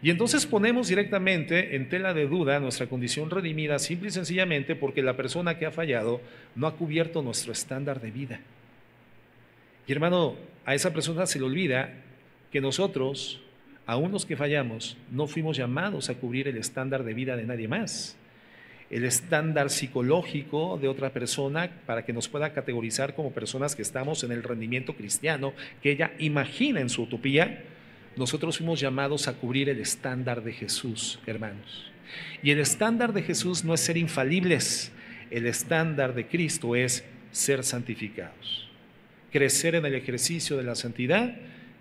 Y entonces ponemos directamente en tela de duda nuestra condición redimida simple y sencillamente porque la persona que ha fallado no ha cubierto nuestro estándar de vida. Y hermano, a esa persona se le olvida que nosotros, aún los que fallamos, no fuimos llamados a cubrir el estándar de vida de nadie más. El estándar psicológico de otra persona para que nos pueda categorizar como personas que estamos en el rendimiento cristiano que ella imagina en su utopía. Nosotros fuimos llamados a cubrir el estándar de Jesús, hermanos. Y el estándar de Jesús no es ser infalibles, el estándar de Cristo es ser santificados, crecer en el ejercicio de la santidad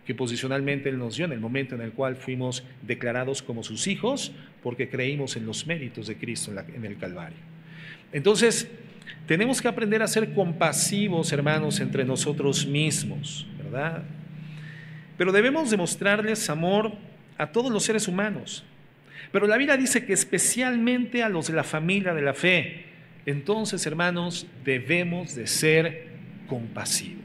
que posicionalmente Él nos dio en el momento en el cual fuimos declarados como sus hijos, porque creímos en los méritos de Cristo en el Calvario. Entonces, tenemos que aprender a ser compasivos, hermanos, entre nosotros mismos, ¿verdad? Pero debemos demostrarles amor a todos los seres humanos. Pero la Biblia dice que especialmente a los de la familia de la fe. Entonces, hermanos, debemos de ser compasivos.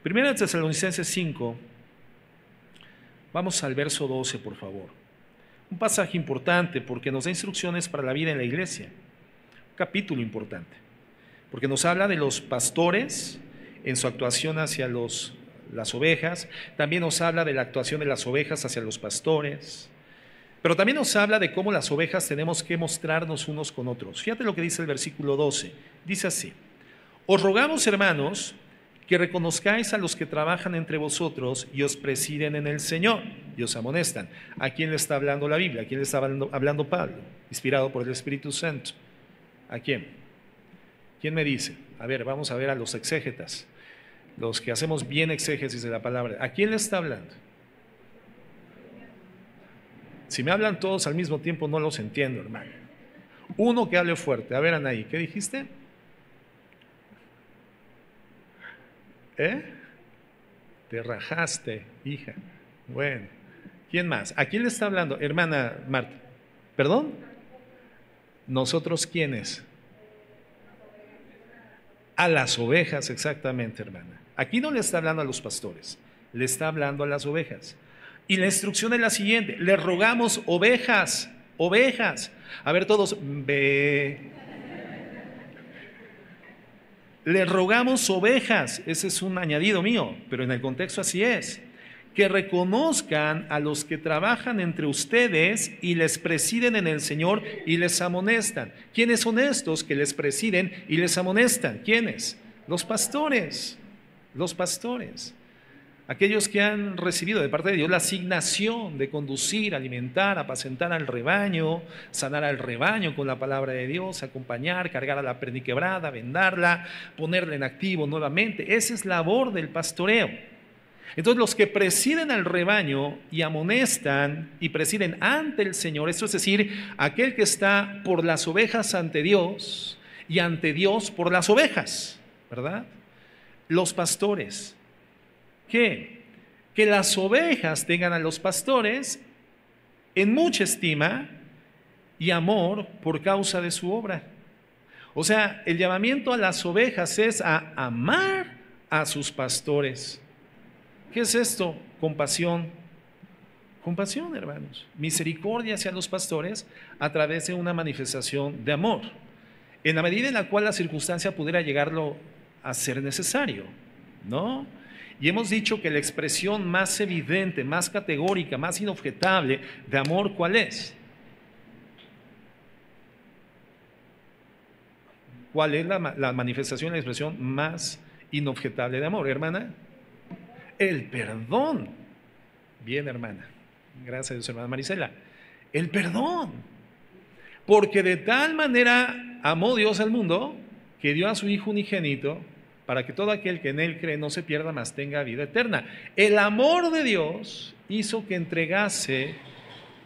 Primera de Tesalonicenses 5, vamos al verso 12, por favor. Un pasaje importante porque nos da instrucciones para la vida en la iglesia. Un capítulo importante, porque nos habla de los pastores en su actuación hacia las ovejas, también nos habla de la actuación de las ovejas hacia los pastores, pero también nos habla de cómo las ovejas tenemos que mostrarnos unos con otros. Fíjate lo que dice el versículo 12, dice así: os rogamos, hermanos, que reconozcáis a los que trabajan entre vosotros y os presiden en el Señor y os amonestan. ¿A quién le está hablando la Biblia? ¿A quién le está hablando Pablo? Inspirado por el Espíritu Santo. ¿A quién? ¿Quién me dice? A ver, vamos a ver a los exégetas, los que hacemos bien exégesis de la palabra. ¿A quién le está hablando? Si me hablan todos al mismo tiempo no los entiendo, hermano. Uno que hable fuerte. A ver, Anaí, ¿qué dijiste? Te rajaste, hija. Bueno, ¿quién más? ¿A quién le está hablando? Hermana Marta. ¿Perdón? ¿Nosotros quiénes? A las ovejas, exactamente, hermana. Aquí no le está hablando a los pastores, le está hablando a las ovejas. Y la instrucción es la siguiente: le rogamos ovejas. A ver todos, ve. Le rogamos ovejas, ese es un añadido mío, pero en el contexto así es, que reconozcan a los que trabajan entre ustedes y les presiden en el Señor y les amonestan. ¿Quiénes son estos que les presiden y les amonestan? ¿Quiénes? Los pastores. aquellos que han recibido de parte de Dios la asignación de conducir, alimentar, apacentar al rebaño, sanar al rebaño con la palabra de Dios, acompañar, cargar a la perniquebrada, vendarla, ponerla en activo nuevamente. Esa es labor del pastoreo. Entonces los que presiden al rebaño y amonestan y presiden ante el Señor, esto es decir, aquel que está por las ovejas ante Dios y ante Dios por las ovejas, ¿verdad? Los pastores. ¿Qué? Que las ovejas tengan a los pastores en mucha estima y amor por causa de su obra. O sea, el llamamiento a las ovejas es a amar a sus pastores. ¿Qué es esto? Compasión. Compasión, hermanos. Misericordia hacia los pastores a través de una manifestación de amor, en la medida en la cual la circunstancia pudiera llegarlo a ser necesario, ¿no? Y hemos dicho que la expresión más evidente, más categórica, más inobjetable de amor, ¿cuál es? ¿Cuál es la manifestación, la expresión más inobjetable de amor, hermana? El perdón. Bien, hermana. Gracias a Dios, hermana Marisela. El perdón. Porque de tal manera amó Dios al mundo que dio a su Hijo unigénito para que todo aquel que en Él cree no se pierda, mas tenga vida eterna. El amor de Dios hizo que entregase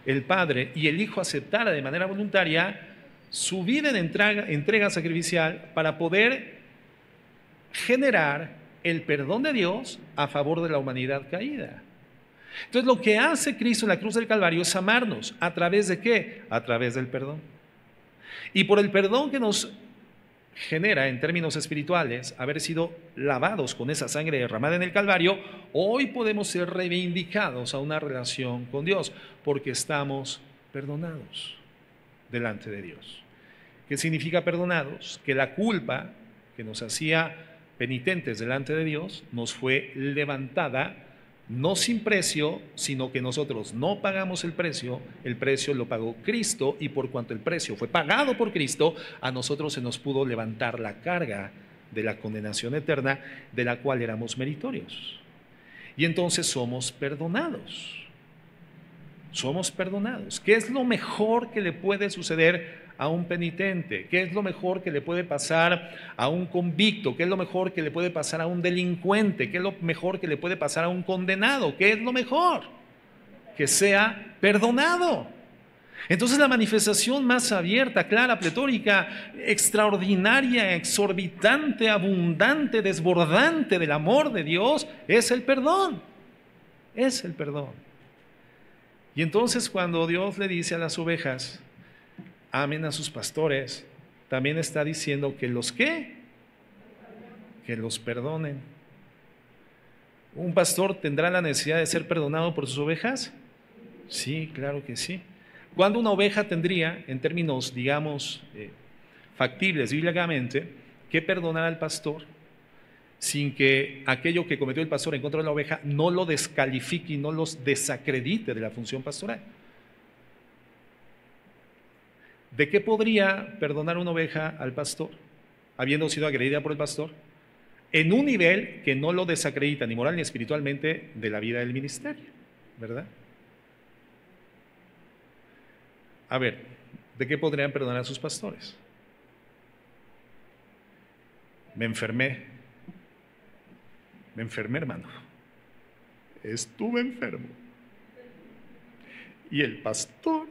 el Padre y el Hijo aceptara de manera voluntaria su vida en entrega sacrificial para poder generar el perdón de Dios a favor de la humanidad caída. Entonces lo que hace Cristo en la cruz del Calvario es amarnos. ¿A través de qué? A través del perdón. Y por el perdón que nos genera en términos espirituales, haber sido lavados con esa sangre derramada en el Calvario, hoy podemos ser reivindicados a una relación con Dios, porque estamos perdonados delante de Dios. ¿Qué significa perdonados? Que la culpa que nos hacía penitentes delante de Dios nos fue levantada, no sin precio, sino que nosotros no pagamos el precio lo pagó Cristo, y por cuanto el precio fue pagado por Cristo, a nosotros se nos pudo levantar la carga de la condenación eterna de la cual éramos meritorios. Y entonces somos perdonados. Somos perdonados. ¿Qué es lo mejor que le puede suceder a un penitente? ¿Qué es lo mejor que le puede pasar a un convicto? ¿Qué es lo mejor que le puede pasar a un delincuente? ¿Qué es lo mejor que le puede pasar a un condenado? ¿Qué es lo mejor? Que sea perdonado. Entonces la manifestación más abierta, clara, pletórica, extraordinaria, exorbitante, abundante, desbordante del amor de Dios es el perdón. Es el perdón. Y entonces cuando Dios le dice a las ovejas, amen a sus pastores, también está diciendo que los ¿qué? Que los perdonen. ¿Un pastor tendrá la necesidad de ser perdonado por sus ovejas? Sí, claro que sí. ¿Cuándo una oveja tendría, en términos, digamos, factibles bíblicamente, que perdonar al pastor sin que aquello que cometió el pastor en contra de la oveja no lo descalifique y no los desacredite de la función pastoral? ¿De qué podría perdonar una oveja al pastor, habiendo sido agredida por el pastor? En un nivel que no lo desacredita ni moral ni espiritualmente de la vida del ministerio, ¿verdad? A ver, ¿de qué podrían perdonar a sus pastores? Me enfermé, hermano. Estuve enfermo. ¿Y el pastor?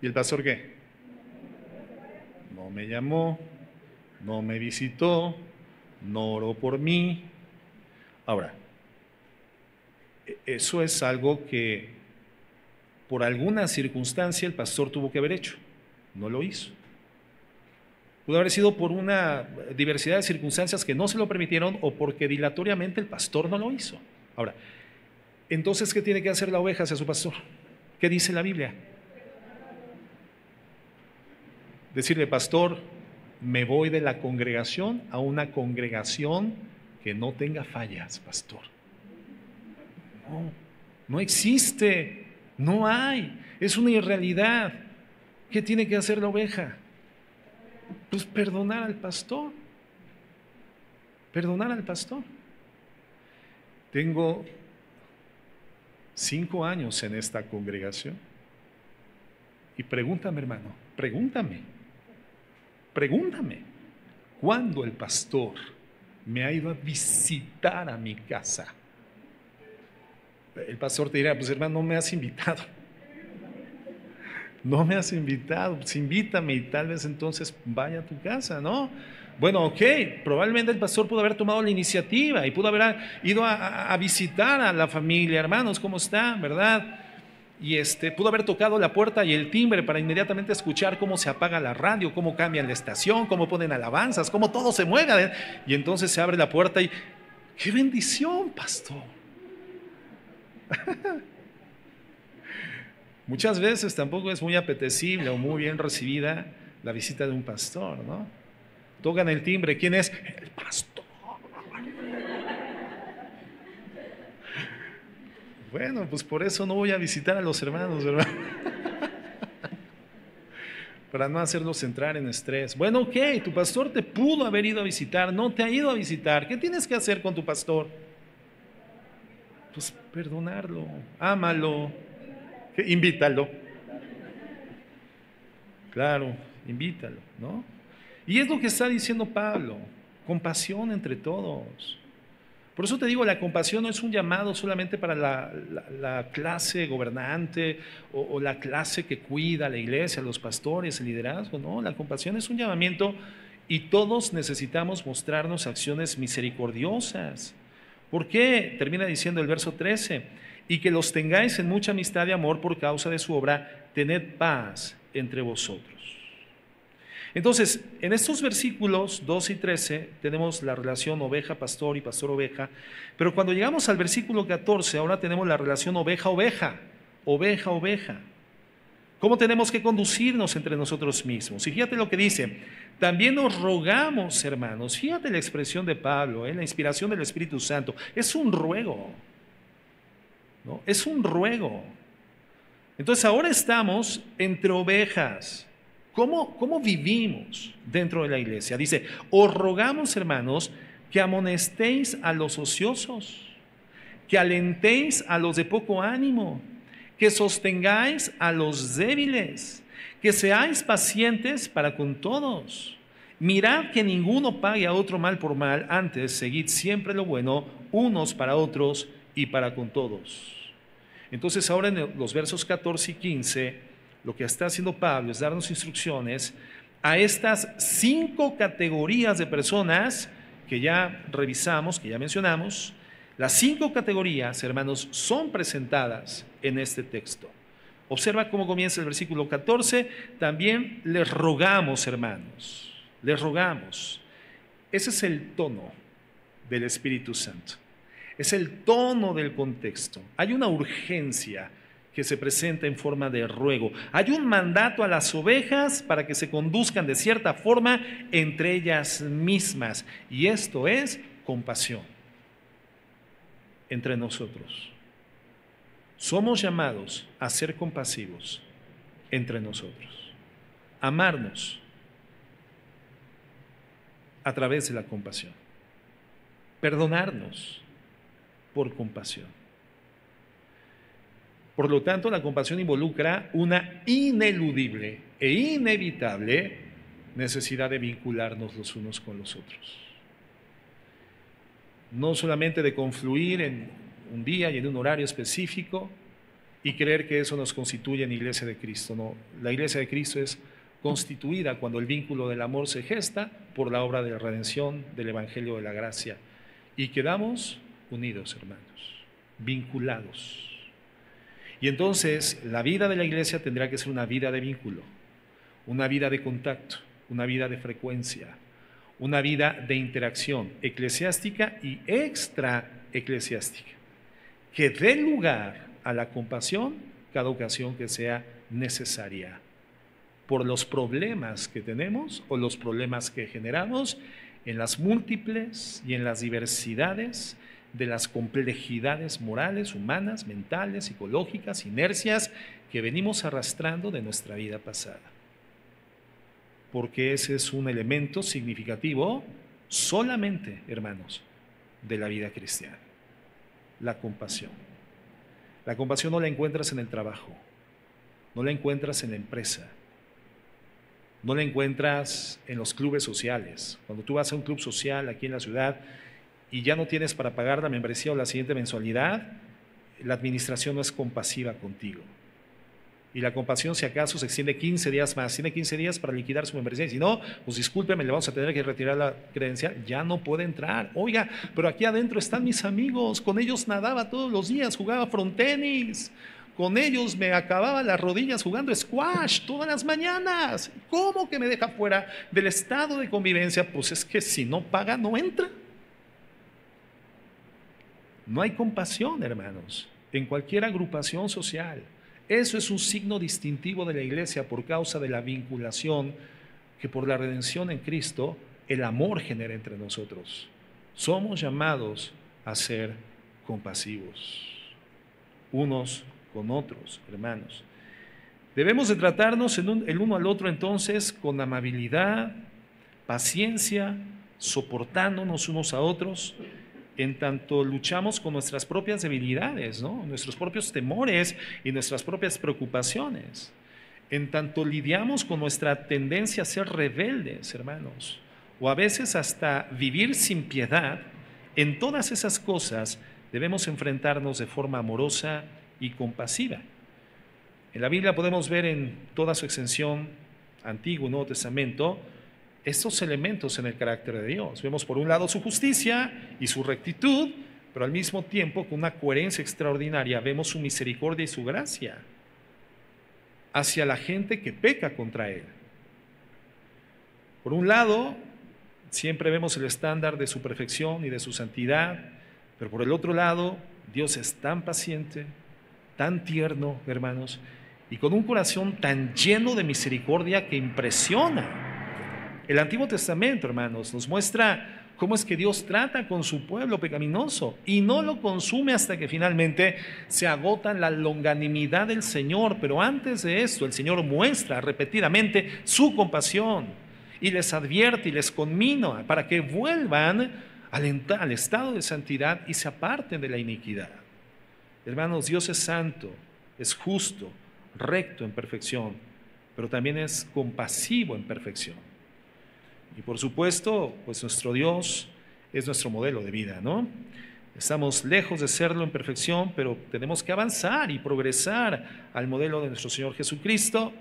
¿Y el pastor qué? No me llamó, no me visitó, no oró por mí. Ahora, eso es algo que por alguna circunstancia el pastor tuvo que haber hecho. No lo hizo. Pudo haber sido por una diversidad de circunstancias que no se lo permitieron o porque dilatoriamente el pastor no lo hizo. Ahora, entonces, ¿qué tiene que hacer la oveja hacia su pastor? ¿Qué dice la Biblia? Decirle, pastor, me voy de la congregación a una congregación que no tenga fallas, pastor. No, no existe, no hay, es una irrealidad. ¿Qué tiene que hacer la oveja? Pues perdonar al pastor. Perdonar al pastor. Tengo 5 años en esta congregación y pregúntame, hermano, pregúntame, ¿cuándo el pastor me ha ido a visitar a mi casa? El pastor te dirá, pues hermano, no me has invitado. No me has invitado, pues invítame y tal vez entonces vaya a tu casa, ¿no? Bueno, ok, probablemente el pastor pudo haber tomado la iniciativa y pudo haber ido a visitar a la familia, hermanos, ¿cómo están, verdad? Y pudo haber tocado la puerta y el timbre para inmediatamente escuchar cómo se apaga la radio, cómo cambian la estación, cómo ponen alabanzas, cómo todo se mueve. Y entonces se abre la puerta y ¡qué bendición, pastor! Muchas veces tampoco es muy apetecible o muy bien recibida la visita de un pastor, ¿no? Tocan el timbre, ¿quién es? El pastor. Bueno, pues por eso no voy a visitar a los hermanos, ¿verdad? Para no hacerlos entrar en estrés. Bueno, ok, tu pastor te pudo haber ido a visitar, no te ha ido a visitar. ¿Qué tienes que hacer con tu pastor? Pues perdonarlo, ámalo, invítalo. Claro, invítalo, ¿no? Y es lo que está diciendo Pablo, compasión entre todos. Por eso te digo, la compasión no es un llamado solamente para la clase gobernante o la clase que cuida la iglesia, los pastores, el liderazgo, no, la compasión es un llamamiento y todos necesitamos mostrarnos acciones misericordiosas. ¿Por qué? Termina diciendo el verso 13, y que los tengáis en mucha amistad y amor por causa de su obra, tened paz entre vosotros. Entonces, en estos versículos 2 y 13 tenemos la relación oveja-pastor y pastor-oveja, pero cuando llegamos al versículo 14, ahora tenemos la relación oveja-oveja, oveja-oveja. ¿Cómo tenemos que conducirnos entre nosotros mismos? Y fíjate lo que dice, también nos rogamos, hermanos, fíjate la expresión de Pablo, la inspiración del Espíritu Santo, es un ruego, ¿no? Es un ruego. Entonces ahora estamos entre ovejas. ¿Cómo vivimos dentro de la iglesia? Dice, os rogamos, hermanos, que amonestéis a los ociosos, que alentéis a los de poco ánimo, que sostengáis a los débiles, que seáis pacientes para con todos. Mirad que ninguno pague a otro mal por mal, antes seguid siempre lo bueno, unos para otros y para con todos. Entonces ahora en los versos 14 y 15, lo que está haciendo Pablo es darnos instrucciones a estas 5 categorías de personas que ya revisamos, que ya mencionamos. Las 5 categorías, hermanos, son presentadas en este texto. Observa cómo comienza el versículo 14. También les rogamos, hermanos, les rogamos. Ese es el tono del Espíritu Santo. Es el tono del contexto. Hay una urgencia que se presenta en forma de ruego. Hay un mandato a las ovejas para que se conduzcan de cierta forma entre ellas mismas. Y esto es compasión entre nosotros. Somos llamados a ser compasivos entre nosotros. Amarnos a través de la compasión. Perdonarnos por compasión. Por lo tanto, la compasión involucra una ineludible e inevitable necesidad de vincularnos los unos con los otros. No solamente de confluir en un día y en un horario específico y creer que eso nos constituye en Iglesia de Cristo. No, la Iglesia de Cristo es constituida cuando el vínculo del amor se gesta por la obra de la redención del Evangelio de la Gracia y quedamos unidos, hermanos, vinculados. Y entonces la vida de la iglesia tendrá que ser una vida de vínculo, una vida de contacto, una vida de frecuencia, una vida de interacción eclesiástica y extraeclesiástica, que dé lugar a la compasión cada ocasión que sea necesaria, por los problemas que tenemos o los problemas que generamos en las múltiples y en las diversidades de las complejidades morales, humanas, mentales, psicológicas, inercias que venimos arrastrando de nuestra vida pasada. Porque ese es un elemento significativo solamente, hermanos, de la vida cristiana. la compasión. La compasión no la encuentras en el trabajo, no la encuentras en la empresa, no la encuentras en los clubes sociales. Cuando tú vas a un club social aquí en la ciudad y ya no tienes para pagar la membresía o la siguiente mensualidad, la administración no es compasiva contigo. Y la compasión, si acaso, se extiende 15 días más. Tiene 15 días para liquidar su membresía. Y si no, pues discúlpeme, le vamos a tener que retirar la credencial. Ya no puede entrar. Oiga, pero aquí adentro están mis amigos. Con ellos nadaba todos los días, jugaba frontenis. Con ellos me acababa las rodillas jugando squash todas las mañanas. ¿Cómo que me deja fuera del estado de convivencia? Pues es que si no paga, no entra. No hay compasión, hermanos, en cualquier agrupación social. Eso es un signo distintivo de la iglesia por causa de la vinculación que por la redención en Cristo el amor genera entre nosotros. Somos llamados a ser compasivos unos con otros, hermanos. Debemos de tratarnos el uno al otro entonces con amabilidad, paciencia, soportándonos unos a otros, en tanto luchamos con nuestras propias debilidades, ¿no? Nuestros propios temores y nuestras propias preocupaciones, en tanto lidiamos con nuestra tendencia a ser rebeldes, hermanos, o a veces hasta vivir sin piedad. En todas esas cosas debemos enfrentarnos de forma amorosa y compasiva. En la Biblia podemos ver en toda su extensión, Antiguo y Nuevo Testamento, estos elementos en el carácter de Dios. Vemos por un lado su justicia y su rectitud, pero al mismo tiempo con una coherencia extraordinaria vemos su misericordia y su gracia hacia la gente que peca contra Él. Por un lado, siempre vemos el estándar de su perfección y de su santidad, pero por el otro lado, Dios es tan paciente, tan tierno, hermanos, y con un corazón tan lleno de misericordia que impresiona. El Antiguo Testamento, hermanos, nos muestra cómo es que Dios trata con su pueblo pecaminoso y no lo consume hasta que finalmente se agota la longanimidad del Señor. Pero antes de esto, el Señor muestra repetidamente su compasión y les advierte y les conmina para que vuelvan al estado de santidad y se aparten de la iniquidad. Hermanos, Dios es santo, es justo, recto en perfección, pero también es compasivo en perfección. Y por supuesto, pues nuestro Dios es nuestro modelo de vida, ¿no? Estamos lejos de serlo en perfección, pero tenemos que avanzar y progresar al modelo de nuestro Señor Jesucristo,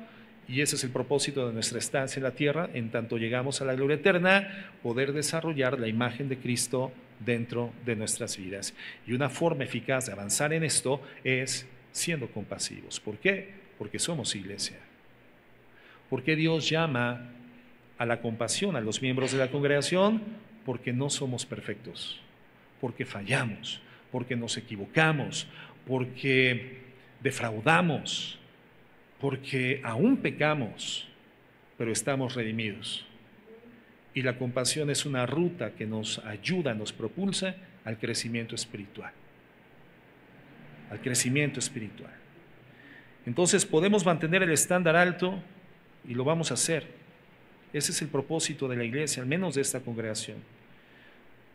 y ese es el propósito de nuestra estancia en la tierra, en tanto llegamos a la gloria eterna, poder desarrollar la imagen de Cristo dentro de nuestras vidas. Y una forma eficaz de avanzar en esto es siendo compasivos. ¿Por qué? Porque somos iglesia. ¿Por qué Dios llama a la compasión a los miembros de la congregación? Porque no somos perfectos, porque fallamos, porque nos equivocamos, porque defraudamos, porque aún pecamos, pero estamos redimidos. Y la compasión es una ruta que nos ayuda, nos propulsa al crecimiento espiritual. Al crecimiento espiritual. Entonces podemos mantener el estándar alto y lo vamos a hacer. Ese es el propósito de la iglesia, al menos de esta congregación.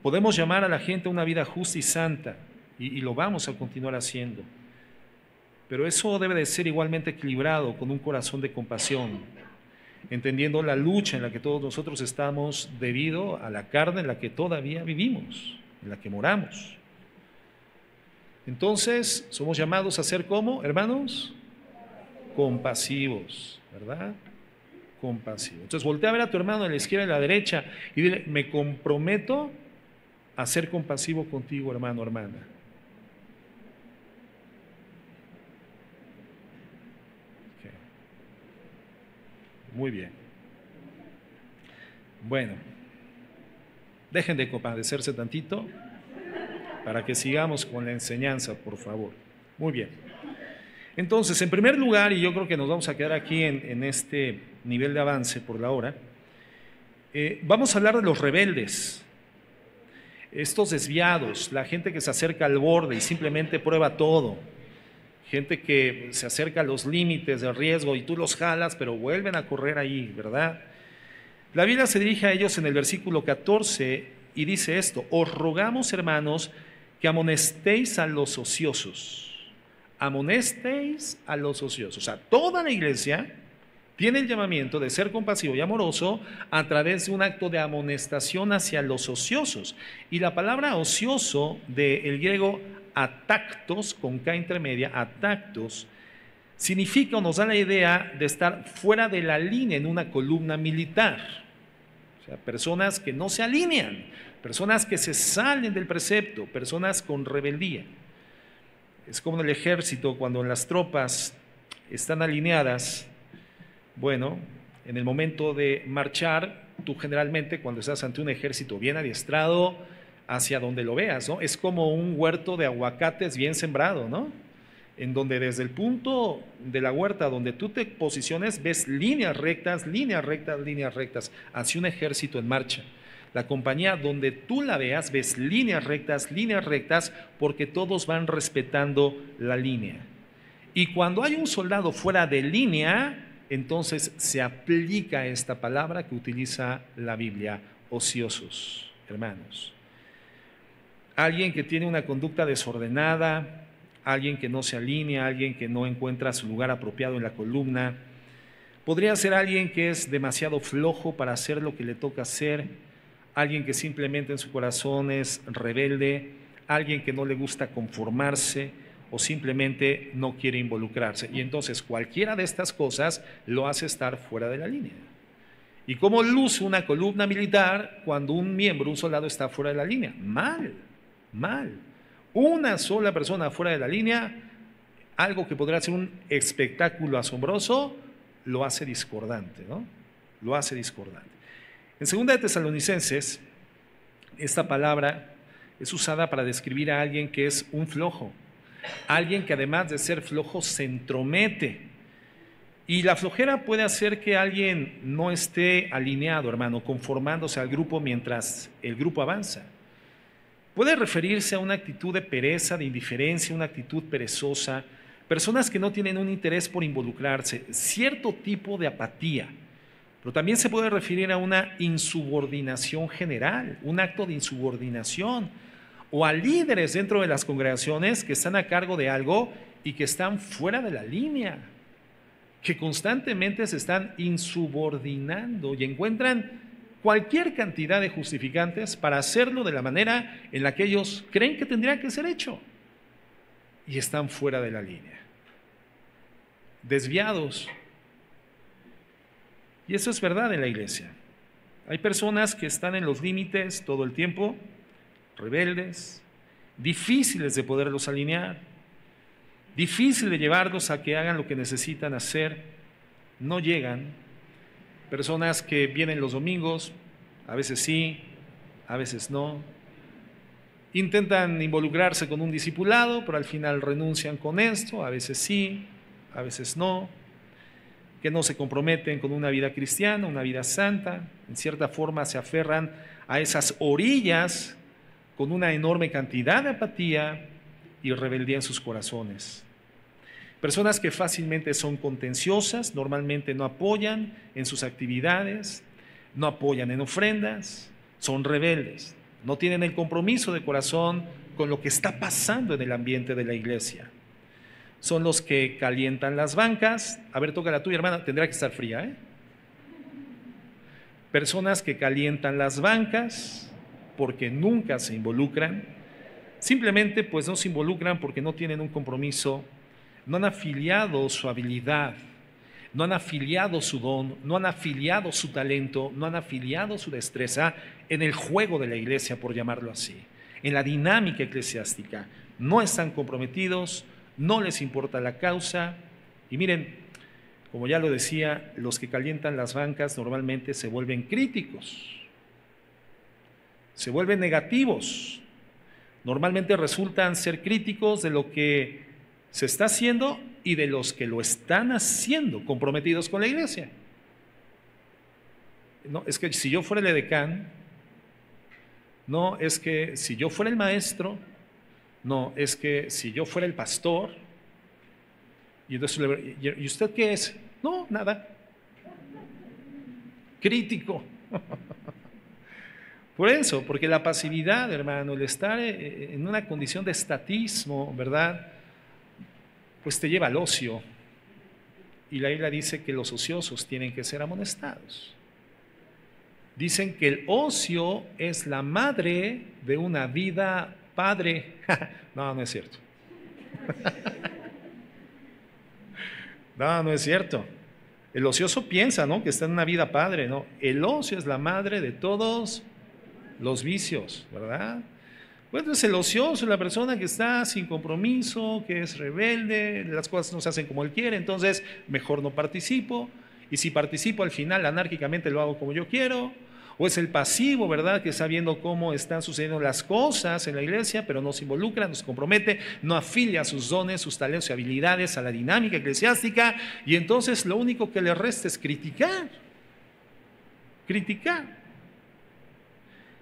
Podemos llamar a la gente a una vida justa y santa y lo vamos a continuar haciendo. Pero eso debe de ser igualmente equilibrado con un corazón de compasión, entendiendo la lucha en la que todos nosotros estamos debido a la carne en la que todavía vivimos, en la que moramos. Entonces, somos llamados a ser ¿cómo, hermanos? Compasivos, ¿verdad? Compasivos. Entonces, voltea a ver a tu hermano a la izquierda y a la derecha y dile, me comprometo a ser compasivo contigo, hermano, hermana. Okay. Muy bien. Bueno, dejen de compadecerse tantito para que sigamos con la enseñanza, por favor. Muy bien. Entonces, en primer lugar, y yo creo que nos vamos a quedar aquí en este nivel de avance por la hora, vamos a hablar de los rebeldes, estos desviados, la gente que se acerca al borde y simplemente prueba todo, gente que se acerca a los límites del riesgo y tú los jalas, pero vuelven a correr ahí, ¿verdad? La Biblia se dirige a ellos en el versículo 14 y dice esto: os rogamos, hermanos, que amonestéis a los ociosos. Amonestéis a los ociosos. O sea, toda la iglesia tiene el llamamiento de ser compasivo y amoroso a través de un acto de amonestación hacia los ociosos. Y la palabra ocioso del griego atactos, con K intermedia, atactos, significa o nos da la idea de estar fuera de la línea en una columna militar. O sea, personas que no se alinean, personas que se salen del precepto, personas con rebeldía. Es como en el ejército, cuando las tropas están alineadas. Bueno, en el momento de marchar, tú generalmente cuando estás ante un ejército bien adiestrado, hacia donde lo veas, ¿no? Es como un huerto de aguacates bien sembrado, ¿no? En donde desde el punto de la huerta donde tú te posiciones, ves líneas rectas, líneas rectas, líneas rectas, hacia un ejército en marcha. La compañía donde tú la veas, ves líneas rectas, porque todos van respetando la línea. Y cuando hay un soldado fuera de línea, entonces se aplica esta palabra que utiliza la Biblia, ociosos, hermanos. Alguien que tiene una conducta desordenada, alguien que no se alinea, alguien que no encuentra su lugar apropiado en la columna. Podría ser alguien que es demasiado flojo para hacer lo que le toca hacer, alguien que simplemente en su corazón es rebelde, alguien que no le gusta conformarse, o simplemente no quiere involucrarse. Y entonces cualquiera de estas cosas lo hace estar fuera de la línea. ¿Y cómo luce una columna militar cuando un miembro, un soldado, está fuera de la línea? Mal, mal. Una sola persona fuera de la línea, algo que podrá ser un espectáculo asombroso, lo hace discordante, ¿no? Lo hace discordante. En 2 de Tesalonicenses, esta palabra es usada para describir a alguien que es un flojo. Alguien que además de ser flojo se entromete. Y la flojera puede hacer que alguien no esté alineado, hermano, conformándose al grupo mientras el grupo avanza. Puede referirse a una actitud de pereza, de indiferencia, una actitud perezosa, personas que no tienen un interés por involucrarse, cierto tipo de apatía. Pero también se puede referir a una insubordinación general, un acto de insubordinación, o a líderes dentro de las congregaciones que están a cargo de algo y que están fuera de la línea, que constantemente se están insubordinando y encuentran cualquier cantidad de justificantes para hacerlo de la manera en la que ellos creen que tendría que ser hecho, y están fuera de la línea, desviados. Y eso es verdad en la iglesia. Hay personas que están en los límites todo el tiempo, rebeldes, difíciles de poderlos alinear, difícil de llevarlos a que hagan lo que necesitan hacer, no llegan. Personas que vienen los domingos, a veces sí, a veces no, intentan involucrarse con un discipulado, pero al final renuncian con esto, a veces sí, a veces no, que no se comprometen con una vida cristiana, una vida santa, en cierta forma se aferran a esas orillas con una enorme cantidad de apatía y rebeldía en sus corazones. Personas que fácilmente son contenciosas, normalmente no apoyan en sus actividades, no apoyan en ofrendas, son rebeldes, no tienen el compromiso de corazón con lo que está pasando en el ambiente de la iglesia. Son los que calientan las bancas. A ver, toca la tuya, hermana, tendrá que estar fría, ¿eh? Personas que calientan las bancas porque nunca se involucran, simplemente pues no se involucran porque no tienen un compromiso, no han afiliado su habilidad, no han afiliado su don, no han afiliado su talento, no han afiliado su destreza en el juego de la iglesia, por llamarlo así, en la dinámica eclesiástica. No están comprometidos, no les importa la causa. Y miren, como ya lo decía, los que calientan las bancas normalmente se vuelven críticos, se vuelven negativos, normalmente resultan ser críticos de lo que se está haciendo y de los que lo están haciendo, comprometidos con la iglesia. No, es que si yo fuera el edecán, no, es que si yo fuera el maestro, no, es que si yo fuera el pastor, y entonces, ¿y usted qué es? No, nada. Crítico. Por eso, porque la pasividad, hermano, el estar en una condición de estatismo, ¿verdad? Pues te lleva al ocio. Y la Biblia dice que los ociosos tienen que ser amonestados. Dicen que el ocio es la madre de una vida padre. No, no es cierto. No, no es cierto. El ocioso piensa, ¿no?, que está en una vida padre, ¿no? El ocio es la madre de todos los vicios, ¿verdad? Bueno, entonces el ocioso es la persona que está sin compromiso, que es rebelde, las cosas no se hacen como él quiere, entonces mejor no participo, y si participo al final anárquicamente lo hago como yo quiero. O es el pasivo, ¿verdad?, que está viendo cómo están sucediendo las cosas en la iglesia, pero no se involucra, no se compromete, no afilia sus dones, sus talentos y habilidades a la dinámica eclesiástica, y entonces lo único que le resta es criticar. Criticar.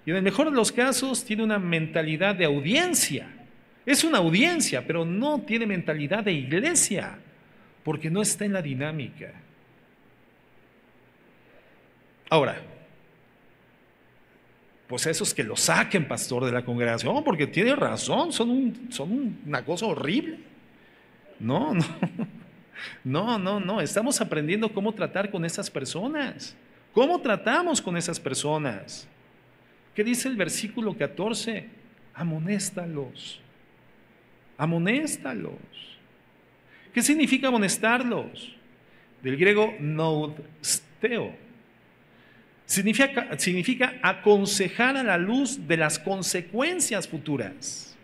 Y en el mejor de los casos tiene una mentalidad de audiencia. Es una audiencia, pero no tiene mentalidad de iglesia, porque no está en la dinámica. Ahora, pues esos que lo saquen, pastor, de la congregación, porque tiene razón, son una cosa horrible. No, estamos aprendiendo cómo tratar con esas personas. ¿Cómo tratamos con esas personas? ¿Qué dice el versículo 14? Amonéstalos. Amonéstalos. ¿Qué significa amonestarlos? Del griego nousteo. Significa aconsejar a la luz de las consecuencias futuras.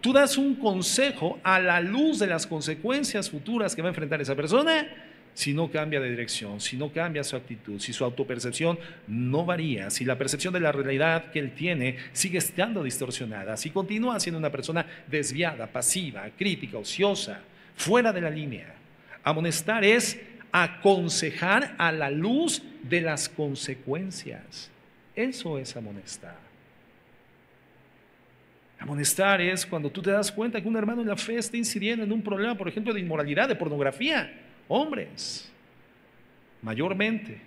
Tú das un consejo a la luz de las consecuencias futuras que va a enfrentar esa persona si no cambia de dirección, si no cambia su actitud, si su autopercepción no varía, si la percepción de la realidad que él tiene sigue estando distorsionada, si continúa siendo una persona desviada, pasiva, crítica, ociosa, fuera de la línea. Amonestar es aconsejar a la luz de las consecuencias. Eso es amonestar. Amonestar es cuando tú te das cuenta que un hermano en la fe está incidiendo en un problema, por ejemplo, de inmoralidad, de pornografía. Hombres, mayormente.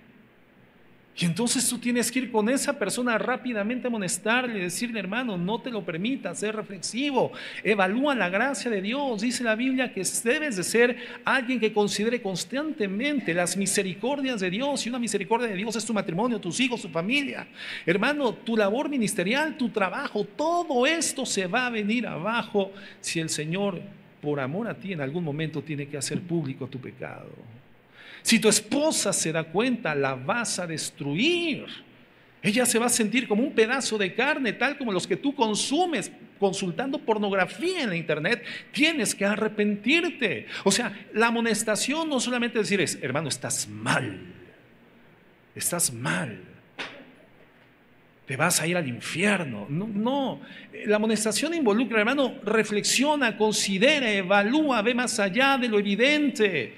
Y entonces tú tienes que ir con esa persona rápidamente a amonestarle, decirle, hermano, no te lo permitas, sé reflexivo, evalúa la gracia de Dios. Dice la Biblia que debes de ser alguien que considere constantemente las misericordias de Dios, y una misericordia de Dios es tu matrimonio, tus hijos, tu familia. Hermano, tu labor ministerial, tu trabajo, todo esto se va a venir abajo si el Señor, por amor a ti, en algún momento tiene que hacer público tu pecado. Si tu esposa se da cuenta, la vas a destruir. Ella se va a sentir como un pedazo de carne, tal como los que tú consumes consultando pornografía en la internet. Tienes que arrepentirte. O sea, la amonestación no solamente decir es, hermano, estás mal. Estás mal. Te vas a ir al infierno. No. La amonestación involucra, hermano, reflexiona, considera, evalúa, ve más allá de lo evidente.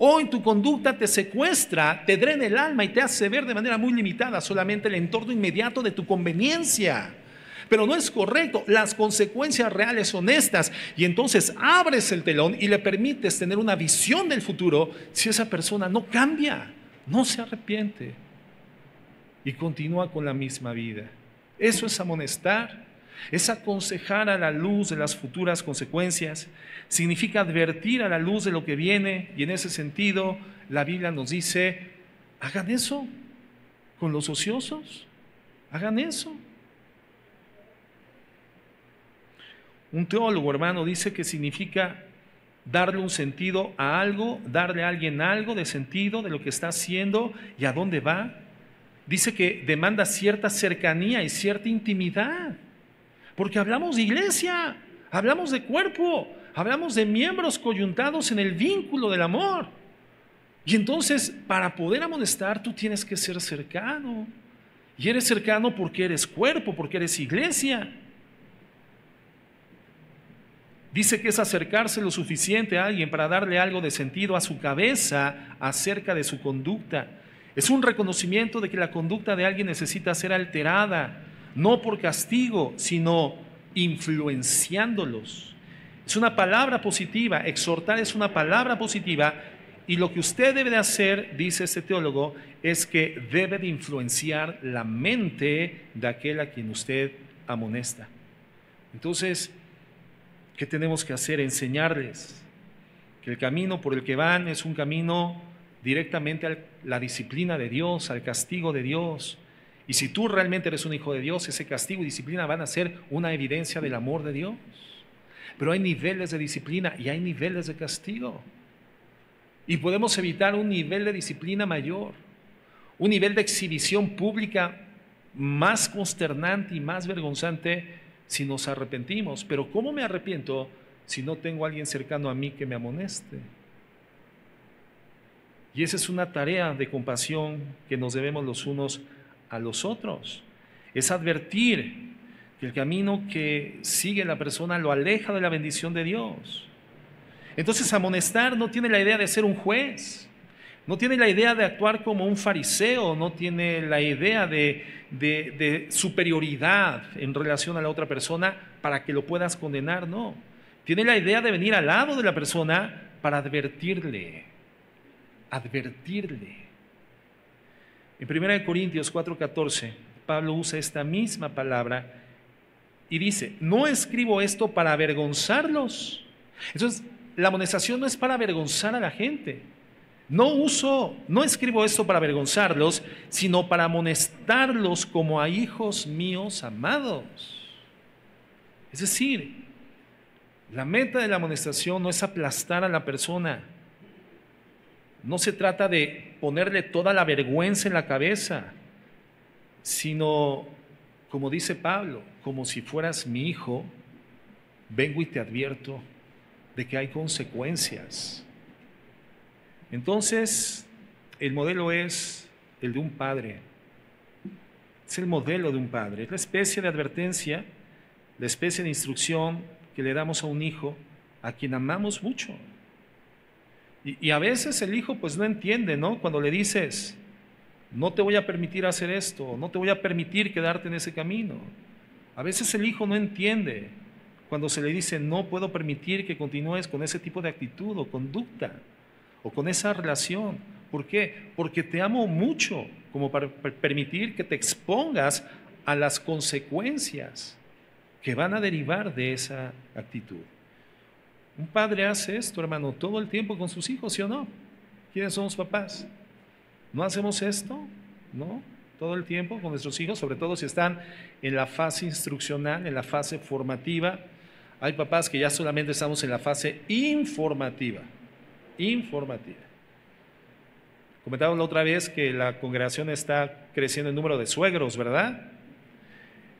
Hoy tu conducta te secuestra, te drena el alma y te hace ver de manera muy limitada solamente el entorno inmediato de tu conveniencia. Pero no es correcto, las consecuencias reales son estas. Y entonces abres el telón y le permites tener una visión del futuro si esa persona no cambia, no se arrepiente y continúa con la misma vida. Eso es amonestar. Es aconsejar a la luz de las futuras consecuencias, significa advertir a la luz de lo que viene, y en ese sentido la Biblia nos dice, hagan eso con los ociosos, hagan eso. Un teólogo, hermano, dice que significa darle un sentido a algo, darle a alguien algo de sentido de lo que está haciendo y a dónde va. Dice que demanda cierta cercanía y cierta intimidad. Porque hablamos de iglesia, hablamos de cuerpo, hablamos de miembros coyuntados en el vínculo del amor. Y entonces, para poder amonestar, tú tienes que ser cercano. Y eres cercano porque eres cuerpo, porque eres iglesia. Dice que es acercarse lo suficiente a alguien para darle algo de sentido a su cabeza acerca de su conducta. Es un reconocimiento de que la conducta de alguien necesita ser alterada, no por castigo, sino influenciándolos. Es una palabra positiva, exhortar es una palabra positiva Y lo que usted debe de hacer, dice este teólogo, es que debe de influenciar la mente de aquel a quien usted amonesta. Entonces, ¿qué tenemos que hacer? Enseñarles que el camino por el que van es un camino directamente a la disciplina de Dios, al castigo de Dios. Y si tú realmente eres un hijo de Dios, ese castigo y disciplina van a ser una evidencia del amor de Dios. Pero hay niveles de disciplina y hay niveles de castigo. Y podemos evitar un nivel de disciplina mayor, un nivel de exhibición pública más consternante y más vergonzante si nos arrepentimos. Pero ¿cómo me arrepiento si no tengo a alguien cercano a mí que me amoneste? Y esa es una tarea de compasión que nos debemos los unos a los otros. Es advertir que el camino que sigue la persona lo aleja de la bendición de Dios. Entonces, amonestar no tiene la idea de ser un juez, no tiene la idea de actuar como un fariseo, no tiene la idea de superioridad en relación a la otra persona para que lo puedas condenar, no. Tiene la idea de venir al lado de la persona para advertirle. En 1 Corintios 4:14, Pablo usa esta misma palabra y dice: no escribo esto para avergonzarlos. Entonces, la amonestación no es para avergonzar a la gente. No escribo esto para avergonzarlos, sino para amonestarlos como a hijos míos amados. Es decir, la meta de la amonestación no es aplastar a la persona. No se trata de ponerle toda la vergüenza en la cabeza, sino, como dice Pablo, como si fueras mi hijo, vengo y te advierto de que hay consecuencias. Entonces, el modelo es el de un padre. Es el modelo de un padre. Es la especie de advertencia, la especie de instrucción que le damos a un hijo a quien amamos mucho. Y a veces el hijo pues no entiende, ¿no? Cuando le dices: no te voy a permitir hacer esto, no te voy a permitir quedarte en ese camino. A veces el hijo no entiende cuando se le dice: no puedo permitir que continúes con ese tipo de actitud o conducta o con esa relación. ¿Por qué? Porque te amo mucho como para permitir que te expongas a las consecuencias que van a derivar de esa actitud. Un padre hace esto, hermano, todo el tiempo con sus hijos, ¿sí o no? ¿Quiénes somos papás? ¿No hacemos esto? ¿No? Todo el tiempo con nuestros hijos, sobre todo si están en la fase instruccional, en la fase formativa. Hay papás que ya solamente estamos en la fase informativa. Comentaban la otra vez que la congregación está creciendo en número de suegros, ¿verdad?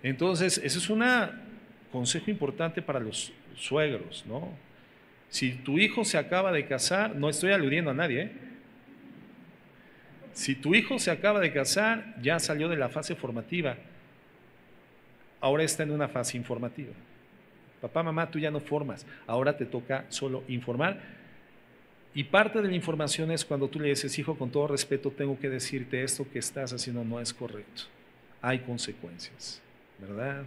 Entonces, ese es un consejo importante para los suegros, ¿no? Si tu hijo se acaba de casar, no estoy aludiendo a nadie, ¿eh? Si tu hijo se acaba de casar, ya salió de la fase formativa, ahora está en una fase informativa. Papá, mamá, tú ya no formas, ahora te toca solo informar. Y parte de la información es cuando tú le dices: hijo, con todo respeto, tengo que decirte, esto que estás haciendo no es correcto. Hay consecuencias, ¿verdad?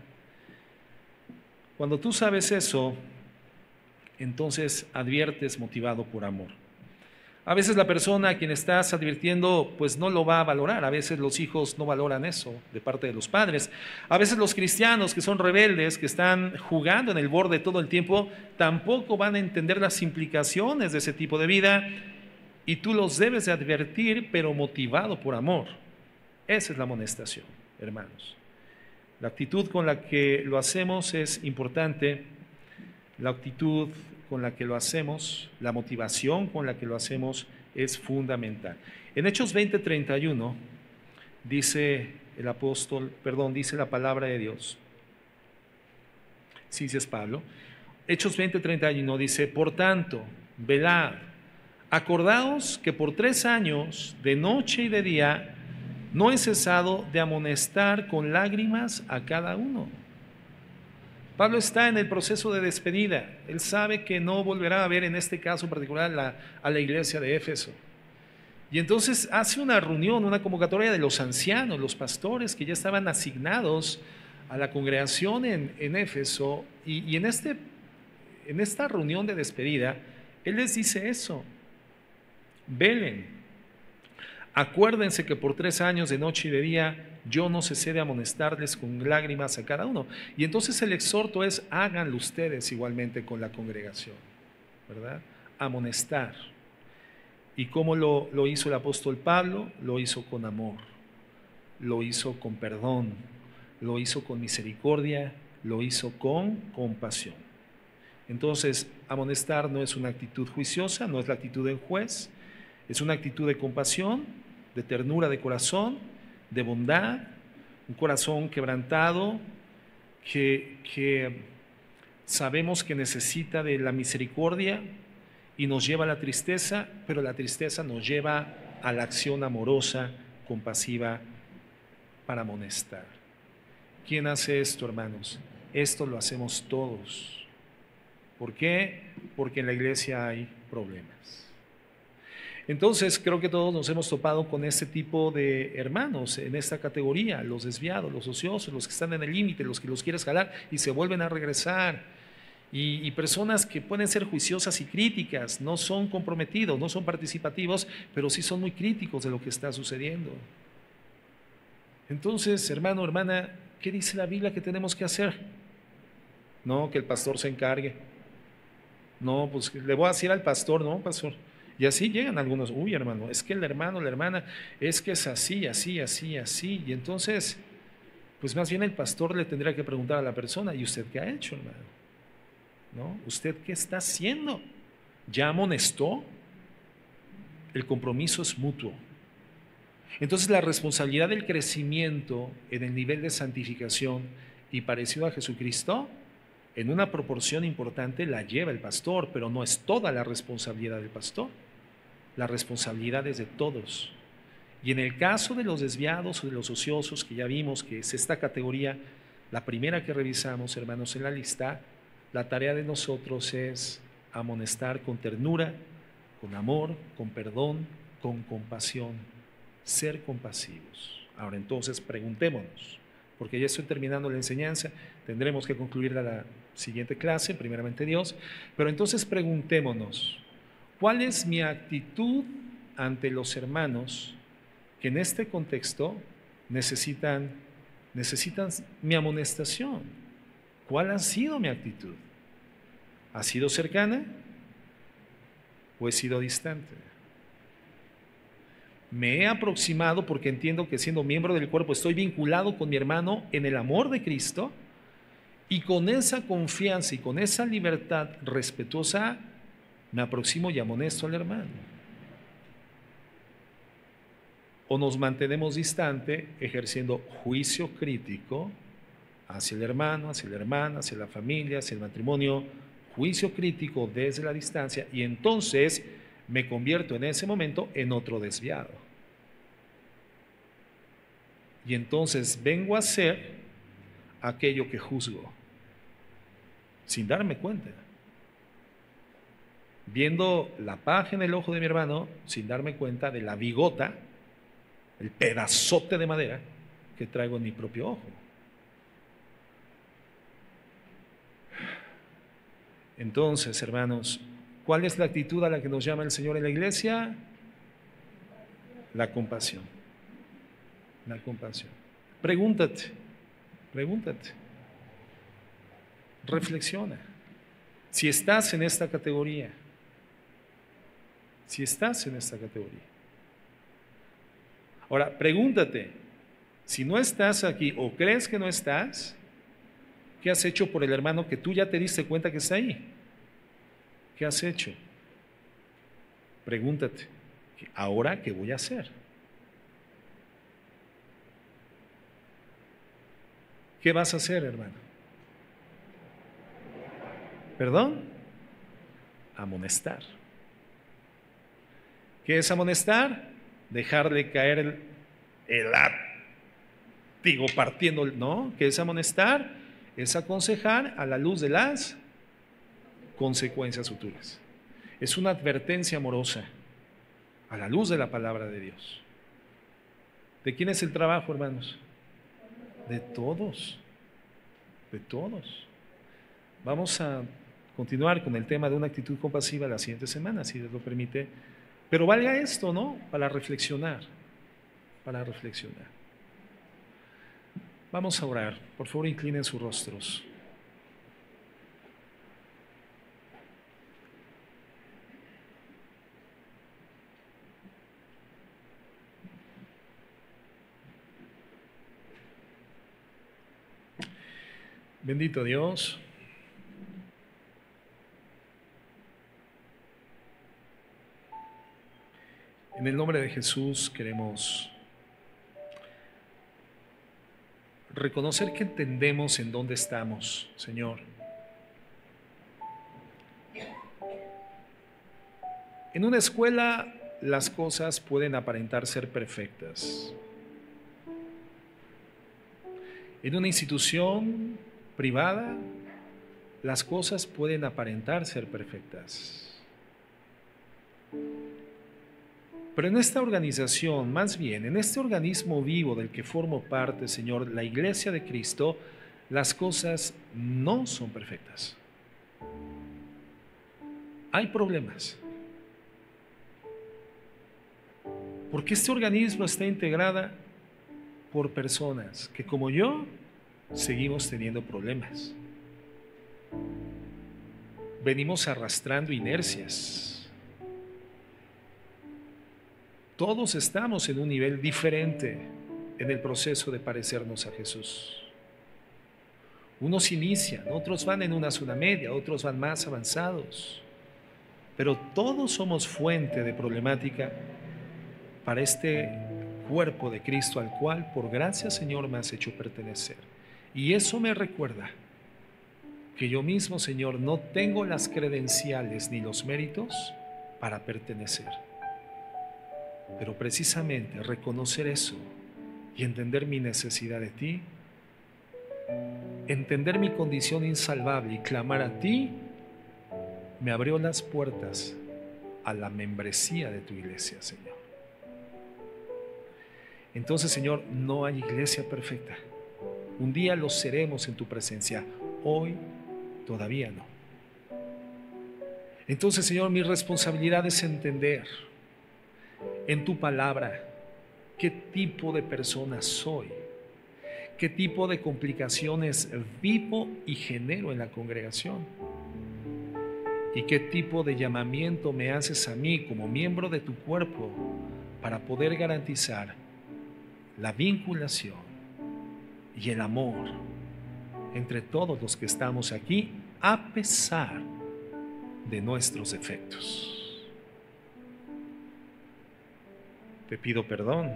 Cuando tú sabes eso, entonces adviertes motivado por amor. A veces la persona a quien estás advirtiendo pues no lo va a valorar. A veces los hijos no valoran eso de parte de los padres. A veces los cristianos que son rebeldes, que están jugando en el borde todo el tiempo, tampoco van a entender las implicaciones de ese tipo de vida, y tú los debes de advertir, pero motivado por amor. Esa es la amonestación, hermanos. La actitud con la que lo hacemos es importante. La actitud con la que lo hacemos, la motivación con la que lo hacemos es fundamental. En Hechos 20:31 dice el apóstol, dice la palabra de Dios. Sí, es Pablo. Hechos 20:31 dice: por tanto, velad, acordaos que por 3 años, de noche y de día, no he cesado de amonestar con lágrimas a cada uno. Pablo está en el proceso de despedida. Él sabe que no volverá a ver en este caso particular a la iglesia de Éfeso. Y entonces hace una reunión, una convocatoria de los ancianos, los pastores que ya estaban asignados a la congregación en Éfeso. Y en esta reunión de despedida, él les dice eso. Velen. Acuérdense que por 3 años de noche y de día yo no cesé de amonestarles con lágrimas a cada uno. Y entonces el exhorto es: háganlo ustedes igualmente con la congregación, ¿verdad? Amonestar. ¿Y cómo lo hizo el apóstol Pablo? Lo hizo con amor, lo hizo con perdón, lo hizo con misericordia, lo hizo con compasión. Entonces, amonestar no es una actitud juiciosa, no es la actitud del juez, es una actitud de compasión, de ternura de corazón, de bondad, un corazón quebrantado que sabemos que necesita de la misericordia y nos lleva a la tristeza, pero la tristeza nos lleva a la acción amorosa, compasiva, para amonestar. ¿Quién hace esto, hermanos? Esto lo hacemos todos. ¿Por qué? Porque en la iglesia hay problemas. Entonces, creo que todos nos hemos topado con este tipo de hermanos en esta categoría: los desviados, los ociosos, los que están en el límite, los que los quieres jalar y se vuelven a regresar. Y personas que pueden ser juiciosas y críticas, no son comprometidos, no son participativos, pero sí son muy críticos de lo que está sucediendo. Entonces, hermano, hermana, ¿qué dice la Biblia que tenemos que hacer? No, que el pastor se encargue. No, pues le voy a decir al pastor, no, pastor. Y así llegan algunos: uy, hermano, es que el hermano, la hermana, es que es así, así, así, así. Y entonces, pues más bien el pastor le tendría que preguntar a la persona: ¿y usted qué ha hecho, hermano? ¿No? ¿Usted qué está haciendo? ¿Ya amonestó? El compromiso es mutuo. Entonces, la responsabilidad del crecimiento en el nivel de santificación y parecido a Jesucristo, en una proporción importante, la lleva el pastor, pero no es toda la responsabilidad del pastor. La responsabilidad es de todos. Y en el caso de los desviados o de los ociosos, que ya vimos que es esta categoría, la primera que revisamos, hermanos, en la lista, la tarea de nosotros es amonestar con ternura, con amor, con perdón, con compasión, ser compasivos. Ahora entonces preguntémonos, porque ya estoy terminando la enseñanza, tendremos que concluir la siguiente clase, primeramente Dios, pero entonces preguntémonos: ¿cuál es mi actitud ante los hermanos que en este contexto necesitan mi amonestación? ¿Cuál ha sido mi actitud? ¿Ha sido cercana o he sido distante? Me he aproximado porque entiendo que, siendo miembro del cuerpo, estoy vinculado con mi hermano en el amor de Cristo, y con esa confianza y con esa libertad respetuosa me aproximo y amonesto al hermano. O nos mantenemos distante, ejerciendo juicio crítico hacia el hermano, hacia la hermana, hacia la familia, hacia el matrimonio, juicio crítico desde la distancia, y entonces me convierto en ese momento en otro desviado. Y entonces vengo a ser aquello que juzgo, sin darme cuenta. Viendo la paja en el ojo de mi hermano, sin darme cuenta de la bigota, el pedazote de madera que traigo en mi propio ojo. Entonces, hermanos, ¿cuál es la actitud a la que nos llama el Señor en la iglesia? La compasión. La compasión. Pregúntate, reflexiona. Si estás en esta categoría, Ahora, pregúntate, si no estás aquí o crees que no estás, ¿qué has hecho por el hermano que tú ya te diste cuenta que está ahí? ¿Qué has hecho? Pregúntate, ¿ahora qué voy a hacer? ¿Qué vas a hacer, hermano? ¿Perdón? Amonestar. ¿Qué es amonestar? Dejarle caer el látigo partiendo. ¿No? ¿Qué es amonestar? Es aconsejar a la luz de las consecuencias futuras. Es una advertencia amorosa a la luz de la palabra de Dios. ¿De quién es el trabajo, hermanos? De todos. De todos. Vamos a continuar con el tema de una actitud compasiva la siguiente semana, si Dios lo permite, Pero valga esto, ¿no? Para reflexionar, para reflexionar. Vamos a orar. Por favor, inclinen sus rostros. Bendito Dios. En el nombre de Jesús queremos reconocer que entendemos en dónde estamos, Señor. En una escuela las cosas pueden aparentar ser perfectas. En una institución privada las cosas pueden aparentar ser perfectas. Pero en esta organización, más bien, en este organismo vivo del que formo parte, Señor, la Iglesia de Cristo, las cosas no son perfectas. Hay problemas. Porque este organismo está integrado por personas que, como yo, seguimos teniendo problemas. Venimos arrastrando inercias. Todos estamos en un nivel diferente en el proceso de parecernos a Jesús. Unos inician, otros van en una zona media, otros van más avanzados. Pero todos somos fuente de problemática para este cuerpo de Cristo al cual, por gracia, Señor, me has hecho pertenecer. Y eso me recuerda que yo mismo, Señor, no tengo las credenciales ni los méritos para pertenecer. Pero precisamente reconocer eso y entender mi necesidad de ti, entender mi condición insalvable y clamar a ti, me abrió las puertas a la membresía de tu iglesia, Señor. Entonces, Señor, no hay iglesia perfecta. Un día lo seremos en tu presencia, hoy todavía no. Entonces, Señor, mi responsabilidad es entender en tu palabra qué tipo de persona soy, qué tipo de complicaciones vivo y genero en la congregación, y qué tipo de llamamiento me haces a mí como miembro de tu cuerpo para poder garantizar la vinculación y el amor entre todos los que estamos aquí, a pesar de nuestros defectos. Te pido perdón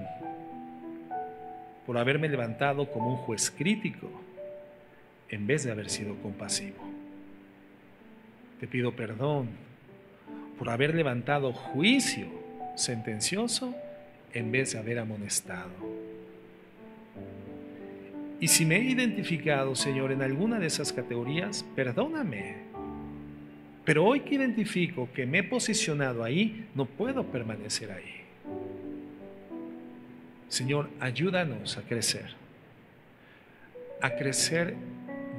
por haberme levantado como un juez crítico en vez de haber sido compasivo. Te pido perdón por haber levantado juicio sentencioso en vez de haber amonestado. Y si me he identificado, Señor, en alguna de esas categorías, perdóname. Pero hoy que identifico que me he posicionado ahí, no puedo permanecer ahí. Señor, ayúdanos a crecer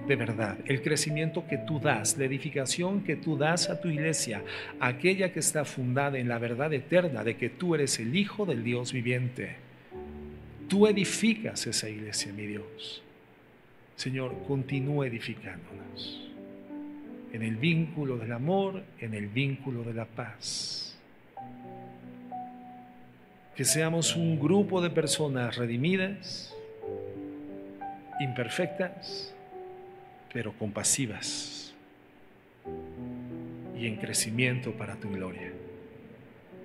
de verdad, el crecimiento que tú das, la edificación que tú das a tu iglesia, aquella que está fundada en la verdad eterna de que tú eres el Hijo del Dios viviente. Tú edificas esa iglesia, mi Dios. Señor, continúa edificándonos en el vínculo del amor, en el vínculo de la paz. Que seamos un grupo de personas redimidas, imperfectas, pero compasivas y en crecimiento para tu gloria.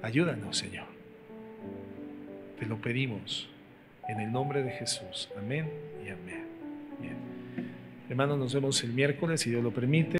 Ayúdanos, Señor. Te lo pedimos en el nombre de Jesús. Amén y amén. Bien. Hermanos, nos vemos el miércoles, si Dios lo permite.